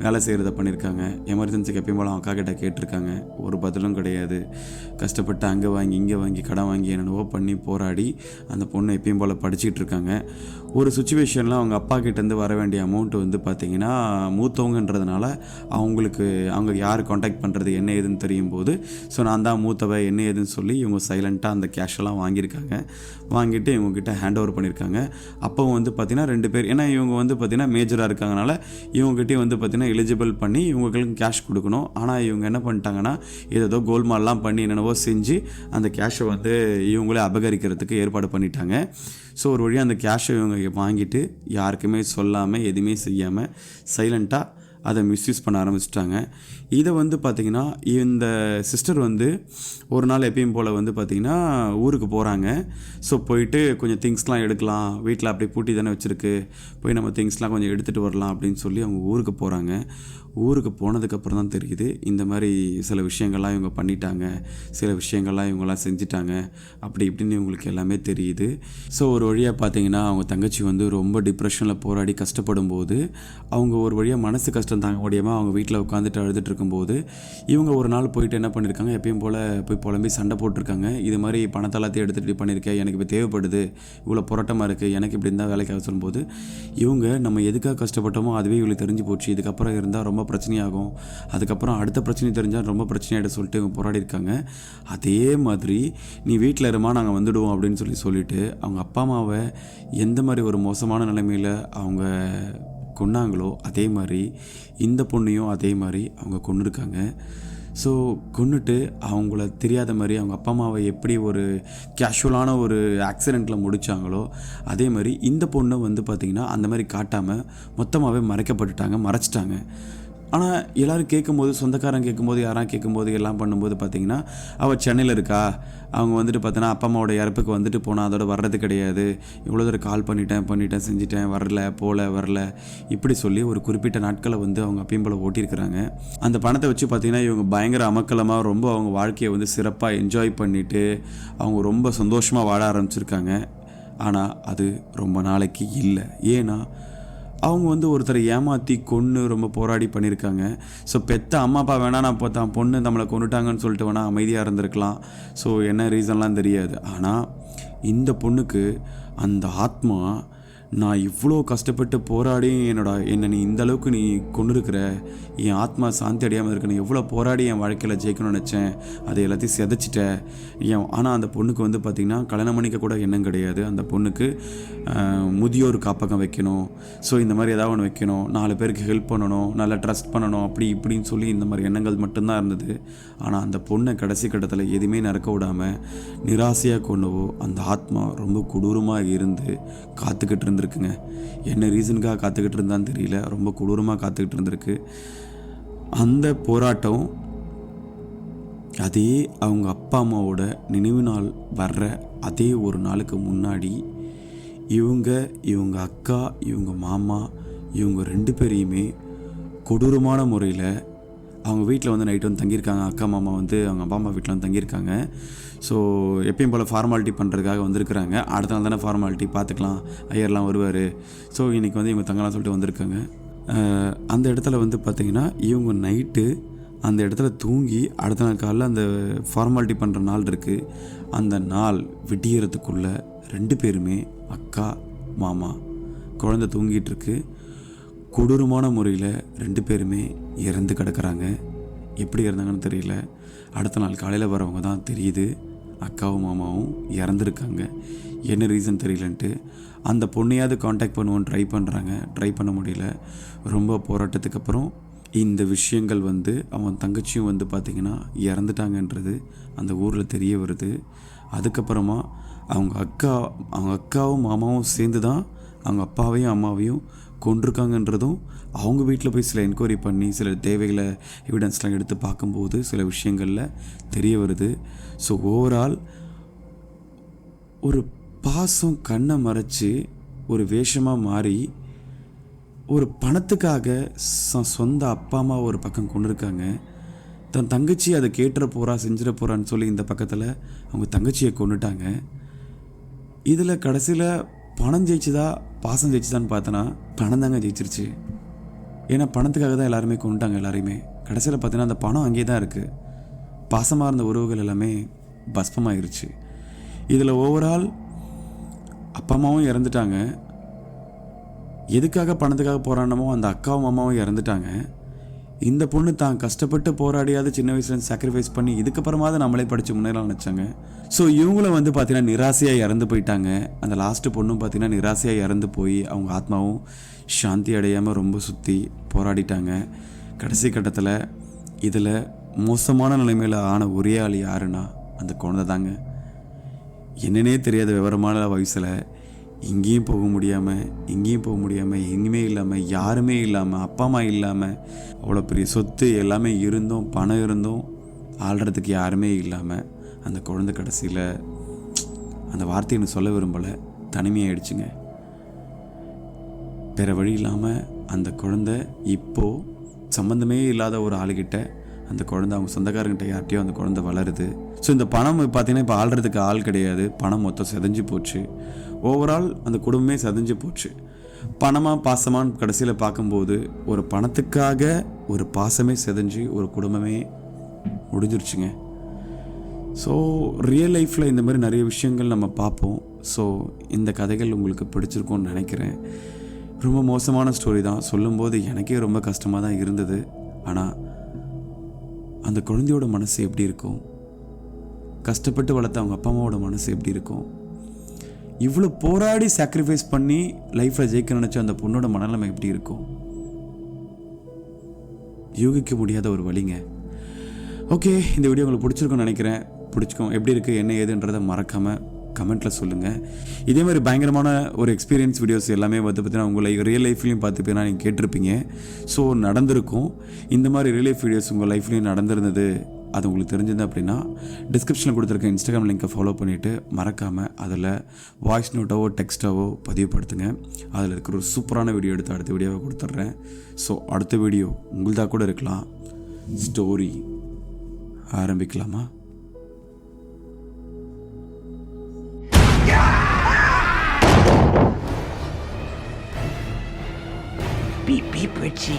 வேலை செய்கிறத பண்ணியிருக்காங்க. எமர்ஜென்சிக்கு எப்பயும் போல் அவங்க அக்கா கிட்ட கேட்டிருக்காங்க, ஒரு பதிலும் கிடையாது. கஷ்டப்பட்டு அங்கே வாங்கி இங்கே வாங்கி கடன் வாங்கி என்னென்னவோ பண்ணி போராடி அந்த பொண்ணு எப்பயும் போல் படிச்சுக்கிட்டு இருக்காங்க. ஒரு சுச்சுவேஷனில் அவங்க அப்பா கிட்டேருந்து வர வேண்டிய அமௌண்ட்டு வந்து பார்த்திங்கன்னா மூத்தவங்கன்றதுனால அவங்க யார் காண்டாக்ட் பண்ணுறது என்ன ஏதுன்னு தெரியும் போது ஸோ நான் தான் மூத்தவ என்ன ஏதுன்னு சொல்லி இவங்க சைலண்ட்டாக அந்த கேஷெல்லாம் வாங்கியிருக்காங்க. வாங்கிட்டு இவங்ககிட்ட ஹேண்ட் ஓவர் பண்ணியிருக்காங்க. அப்போவும் வந்து பார்த்திங்கன்னா 2 பேர், ஏன்னா இவங்க வந்து பார்த்திங்கன்னா மேஜராக இருக்காங்கனால இவங்ககிட்டே வந்து பார்த்திங்கன்னா எலிஜிபிள் பண்ணி இவங்களுக்கு கேஷ் கொடுக்கணும். ஆனால் இவங்க என்ன பண்ணிட்டாங்கன்னா ஏதோ கோல்மால்லாம் பண்ணி என்னென்னவோ செஞ்சு அந்த கேஷை வந்து இவங்களே அபகரிக்கிறதுக்கு ஏற்பாடு பண்ணிட்டாங்க. ஸோ ஒரு வழியாக அந்த கேஷை இவங்க வாங்கிட்டு யாருக்குமே சொல்லாமல் எதுவுமே செய்யாமல் சைலண்ட்டாக அதை மிஸ்யூஸ் பண்ண ஆரம்பிச்சிட்டாங்க. இதை வந்து பார்த்திங்கன்னா இந்த சிஸ்டர் வந்து ஒரு நாள் எப்பயும் போல் வந்து பார்த்திங்கன்னா ஊருக்கு போகிறாங்க. ஸோ போயிட்டு கொஞ்சம் திங்ஸ்லாம் எடுக்கலாம், வீட்டில் அப்படியே பூட்டி தானே வச்சுருக்கு, போய் நம்ம திங்ஸ்லாம் கொஞ்சம் எடுத்துகிட்டு வரலாம் அப்படின்னு சொல்லி அவங்க ஊருக்கு போகிறாங்க. ஊருக்கு போனதுக்கப்புறம் தான் தெரியுது இந்த மாதிரி சில விஷயங்கள்லாம் இவங்க பண்ணிட்டாங்க, சில விஷயங்கள்லாம் இவங்களாம் செஞ்சிட்டாங்க, அப்படி இப்படின்னு இவங்களுக்கு எல்லாமே தெரியுது. ஸோ ஒரு வழியாக பார்த்தீங்கன்னா அவங்க தங்கச்சி வந்து ரொம்ப டிப்ரெஷனில் போராடி கஷ்டப்படும் போது, அவங்க ஒரு வழியாக மனசு கஷ்டம் தாங்க முடியாமல் அவங்க வீட்டில் உட்காந்துட்டு அழுதுட்டு இருக்கும்போது, இவங்க ஒரு நாள் போயிட்டு என்ன பண்ணியிருக்காங்க, எப்பயும் போல் போய் புலம்பி சண்டை போட்டிருக்காங்க. இது மாதிரி பணத்தெல்லாத்தையும் எடுத்துகிட்டு பண்ணியிருக்கேன், எனக்கு இப்போ தேவைப்படுது, இவ்வளோ புரட்டமாக இருக்குது, எனக்கு இப்படி இருந்தால் வேலைக்காக சொல்லும்போது, இவங்க நம்ம எதுக்காக கஷ்டப்பட்டோமோ அதுவே இவங்களுக்கு தெரிஞ்சு போச்சு, இதுக்கப்புறம் இருந்தால் ரொம்ப பிரச்சனையாகும், அதுக்கப்புறம் அடுத்த பிரச்சனை தெரிஞ்சால் ரொம்ப பிரச்சனையாகிட்ட சொல்லிட்டு இவங்க போராடி இருக்காங்க. அதே மாதிரி நீ வீட்டில் இருமா, நாங்கள் வந்துடுவோம் அப்படின்னு சொல்லிட்டு அவங்க அப்பா அம்மாவை எந்த மாதிரி ஒரு மோசமான நிலைமையில் அவங்க கொன்னாங்களோ அதே மாதிரி இந்த பொண்ணையும் அதே மாதிரி அவங்க கொன்னுருக்காங்க. ஸோ கொன்னுட்டு அவங்கள தெரியாத மாதிரி அவங்க அப்பா அம்மாவை எப்படி ஒரு கேஷுவலான ஒரு ஆக்சிடெண்ட்டில் முடித்தாங்களோ அதே மாதிரி இந்த பொண்ணை வந்து பார்த்திங்கன்னா அந்த மாதிரி காட்டாமல் மொத்தமாகவே மறைச்சிட்டாங்க. ஆனால் எல்லோரும் கேட்கும்போது, சொந்தக்காரங்க கேட்கும்போது, யாராவது கேட்கும்போது எல்லாம் பண்ணும்போது பார்த்திங்கன்னா அவள் சென்னையில் இருக்கா, அவங்க வந்துட்டு பார்த்தோன்னா அப்பா அம்மாவோட இறப்புக்கு வந்துட்டு போனால் அதோட வர்றது கிடையாது, இவ்வளோ தூரம் கால் பண்ணிட்டேன் செஞ்சிட்டேன், வரல இப்படி சொல்லி ஒரு குறிப்பிட்ட நாட்களை வந்து அவங்க அப்பயும் போல் ஓட்டியிருக்கிறாங்க. அந்த பணத்தை வச்சு பார்த்திங்கன்னா இவங்க பயங்கர அமக்கலமாக ரொம்ப அவங்க வாழ்க்கையை வந்து சிறப்பாக என்ஜாய் பண்ணிவிட்டு அவங்க ரொம்ப சந்தோஷமாக வாழ ஆரம்பிச்சிருக்காங்க. ஆனால் அது ரொம்ப நாளைக்கு இல்லை. ஏன்னா அவங்க வந்து ஒருத்தரை ஏமாற்றி கொன்று ரொம்ப போராடி பண்ணியிருக்காங்க. ஸோ பெத்த அம்மா அப்பா வேணா நான் பார்த்தா பொண்ணு நம்மளை கொண்டுட்டாங்கன்னு சொல்லிட்டு வேணால் அமைதியாக இருந்திருக்கலாம். ஸோ என்ன ரீசன்லாம் தெரியாது. ஆனால் இந்த பொண்ணுக்கு அந்த ஆத்மா, நான் இவ்வளோ கஷ்டப்பட்டு போராடி என்னை நீ இந்தளவுக்கு நீ கொண்டு இருக்கிற, என் ஆத்மா சாந்தி அடையாமல் இருக்க, நீ எவ்வளோ போராடி என் வாழ்க்கையில் ஜெயிக்கணும்னு நினச்சேன், அதை எல்லாத்தையும் சிதைச்சிட்டேன். ஆனால் அந்த பொண்ணுக்கு வந்து பார்த்திங்கன்னா கல்யாணம் பண்ணிக்க கூட எண்ணம் கிடையாது. அந்த பொண்ணுக்கு முதியோர் காப்பகம் வைக்கணும், ஸோ இந்த மாதிரி ஏதாவது ஒன்று வைக்கணும், 4 பேருக்கு ஹெல்ப் பண்ணணும், நல்லா ட்ரஸ்ட் பண்ணணும், அப்படி இப்படின்னு சொல்லி இந்த மாதிரி எண்ணங்கள் மட்டும்தான் இருந்தது. ஆனால் அந்த பொண்ணை கடைசி கட்டத்தில் எதுவுமே நடக்க விடாமல் நிராசையாக கொண்டவோ அந்த ஆத்மா ரொம்ப கொடூரமாக இருந்து காத்துக்கிட்டு இருந்திருக்குங்க. என்ன ரீசனுக்காக காத்துக்கிட்டு இருந்தான்னு தெரியல, ரொம்ப கொடூரமாக காத்துக்கிட்டு இருந்திருக்கு. அந்த போராட்டம் அதே அவங்க அப்பா அம்மாவோட நினைவு நாள் வர்ற அதே ஒரு நாளுக்கு முன்னாடி இவங்க அக்கா, இவங்க மாமா, இவங்க 2 பேரையுமே கொடூரமான முறையில் அவங்க வீட்டில் வந்து நைட்டு வந்து தங்கியிருக்காங்க. அக்கா மாமா வந்து அவங்க அப்பா அம்மா வீட்டில் வந்து தங்கியிருக்காங்க. ஸோ எப்பயும் போல் ஃபார்மாலிட்டி பண்ணுறதுக்காக வந்திருக்கிறாங்க. அடுத்த நாள் தானே ஃபார்மாலிட்டி, பார்த்துக்கலாம், ஐயர்லாம் வருவார், ஸோ இன்றைக்கி வந்து இவங்க தங்கலாம் சொல்லிட்டு வந்திருக்காங்க. அந்த இடத்துல வந்து பார்த்திங்கன்னா இவங்க நைட்டு அந்த இடத்துல தூங்கி அடுத்த நாள் காலையில் அந்த ஃபார்மாலிட்டி பண்ணுற நாள் இருக்குது. அந்த நாள் விடியறதுக்குள்ளே 2 பேருமே அக்கா மாமா குழந்தை தூங்கிட்டுருக்கு. கொடூரமான முறையில் 2 பேருமே இறந்து கிடக்கிறாங்க. எப்படி இறந்தாங்கன்னு தெரியல. அடுத்த நாள் காலையில் வரவங்க தான் தெரியுது அக்காவும் மாமாவும் இறந்துருக்காங்க. என்ன ரீசன் தெரியலன்ட்டு அந்த பொண்ணையாவது காண்டாக்ட் பண்ணுவோன்னு ட்ரை பண்ண முடியல. ரொம்ப போராட்டத்துக்கு அப்புறம் இந்த விஷயங்கள் வந்து அவன் தங்கச்சியும் வந்து பார்த்திங்கன்னா இறந்துட்டாங்கன்றது அந்த ஊரில் தெரிய வருது. அதுக்கப்புறமா அவங்க அக்காவும் மாமாவும் சேர்ந்து தான் அவங்க அப்பாவையும் அம்மாவையும் கொண்டிருக்காங்கன்றதும் அவங்க வீட்டில் போய் சில என்கொயரி பண்ணி சில தேவைகளை எவிடன்ஸ்லாம் எடுத்து பார்க்கும்போது சில விஷயங்களில் தெரிய வருது. ஸோ ஓவரால் ஒரு பாசம் கண்ணை மறைச்சி ஒரு வேஷமாக மாறி ஒரு பணத்துக்காக சொந்த அப்பா அம்மா ஒரு பக்கம் கொண்டிருக்காங்க. தன் தங்கச்சி அதை கேட்டுற போகிறா செஞ்சிட போகிறான்னு சொல்லி இந்த பக்கத்தில் அவங்க தங்கச்சியை கொண்டுட்டாங்க. இதில் கடைசியில் பணம் ஜெயிச்சுதா பாசம் ஜெயிச்சுதான்னு பார்த்தோன்னா பணம் தாங்க ஜெயிச்சிருச்சு. ஏன்னா பணத்துக்காக தான் எல்லாருமே கொண்டுட்டாங்க. எல்லாரையுமே கடைசியில் பார்த்தீங்கன்னா அந்த பணம் அங்கேயே தான் இருக்குது. பாசமாக இருந்த உறவுகள் எல்லாமே பஸ்பமாகிருச்சு. இதில் ஓவரால் அப்பா அம்மாவும் இறந்துட்டாங்க. எதுக்காக பணத்துக்காக போராடணுமோ அந்த அக்காவும் அம்மாவும் இறந்துட்டாங்க. இந்த பொண்ணு தான் கஷ்டப்பட்டு போராடியாவது சின்ன வயசுலேருந்து சாக்ரிஃபைஸ் பண்ணி இதுக்கப்புறமாவது நம்மளே படித்து முன்னேறலாம் நினச்சாங்க. ஸோ இவங்களும் வந்து பார்த்திங்கன்னா நிராசையாக இறந்து போயிட்டாங்க. அந்த லாஸ்ட்டு பொண்ணும் பார்த்திங்கன்னா நிராசையாக இறந்து போய் அவங்க ஆத்மாவும் சாந்தி அடையாமல் ரொம்ப சுற்றி போராடிட்டாங்க. கடைசி கட்டத்தில் இதில் மோசமான நிலைமையில் ஆன ஒரே ஆள் யாருன்னா அந்த குழந்தை தாங்க. என்னன்னே தெரியாத விவரமான வயசில் இங்கேயும் போக முடியாமல் இங்கேயும் போக முடியாமல் எங்கேயுமே இல்லாமல் யாருமே இல்லாமல் அப்பா அம்மா இல்லாமல் அவ்வளோ பெரிய சொத்து எல்லாமே இருந்தும் பணம் இருந்தும் ஆள்றதுக்கு யாருமே இல்லாமல் அந்த குழந்தை கடைசியில் அந்த வார்த்தையை எனக்கு சொல்ல விரும்பலை, தனிமையாகிடுச்சுங்க. வேறு வழி இல்லாமல் அந்த குழந்தை இப்போது சம்மந்தமே இல்லாத ஒரு ஆளுகிட்ட அந்த குழந்தை அவங்க சொந்தக்காரங்கிட்ட யார்ட்டையோ அந்த குழந்தை வளருது. ஸோ இந்த பணம் பார்த்திங்கன்னா இப்போ ஆள்றதுக்கு ஆள் கிடையாது, பணம் மொத்தம் செதஞ்சு போச்சு. ஓவரால் அந்த குடும்பமே செதஞ்சு போச்சு. பணமாக பாசமானு கடைசியில் பார்க்கும்போது ஒரு பணத்துக்காக ஒரு பாசமே செதஞ்சு ஒரு குடும்பமே முடிஞ்சிருச்சுங்க. ஸோ ரியல் லைஃப்பில் இந்த மாதிரி நிறைய விஷயங்கள் நம்ம பார்ப்போம். ஸோ இந்த கதைகள் உங்களுக்கு பிடிச்சிருக்கும்னு நினைக்கிறேன். ரொம்ப மோசமான ஸ்டோரி தான், சொல்லும்போது எனக்கே ரொம்ப கஷ்டமாக தான் இருந்தது. ஆனால் அந்த குழந்தையோட மனசு எப்படி இருக்கும், கஷ்டப்பட்டு வளர்த்த அவங்க அப்பா அம்மாவோட மனசு எப்படி இருக்கும், இவ்வளோ போராடி சாக்ரிஃபைஸ் பண்ணி லைஃப்பில் ஜெயிக்க நினச்ச அந்த பொண்ணோட மனநிலைமை எப்படி இருக்கும், யூகிக்க முடியாத ஒரு வழிங்க. ஓகே, இந்த வீடியோ உங்களுக்கு பிடிச்சிருக்குன்னு நினைக்கிறேன். பிடிச்சிக்கும் எப்படி இருக்குது என்ன ஏதுன்றதை மறக்காமல் கமெண்ட்டில் சொல்லுங்கள். இதே மாதிரி பயங்கரமான ஒரு எக்ஸ்பீரியன்ஸ் வீடியோஸ் எல்லாமே பார்த்தீங்கன்னா உங்களை ரியல் லைஃப்லையும் பார்த்துப்பீங்கன்னா நீங்கள் கேட்டிருப்பீங்க. ஸோ நடந்திருக்கும். இந்த மாதிரி ரியல் லைஃப் வீடியோஸ் உங்கள் லைஃப்லையும் நடந்திருந்தது, அது உங்களுக்கு தெரிஞ்சது அப்படின்னா டிஸ்கிரிப்ஷனில் கொடுத்துருக்க இன்ஸ்டாகிராம் லிங்கை ஃபாலோ பண்ணிவிட்டு மறக்காமல் அதில் வாய்ஸ் நோட்டாவோ டெக்ஸ்ட்டாவோ பதிவுப்படுத்துங்க. அதில் இருக்கிற ஒரு சூப்பரான வீடியோ எடுத்து அடுத்த வீடியோவை கொடுத்துட்றேன். ஸோ அடுத்த வீடியோ உங்கள்தான் கூட இருக்கலாம். ஸ்டோரி ஆரம்பிக்கலாமா? Beep, beep, Richie.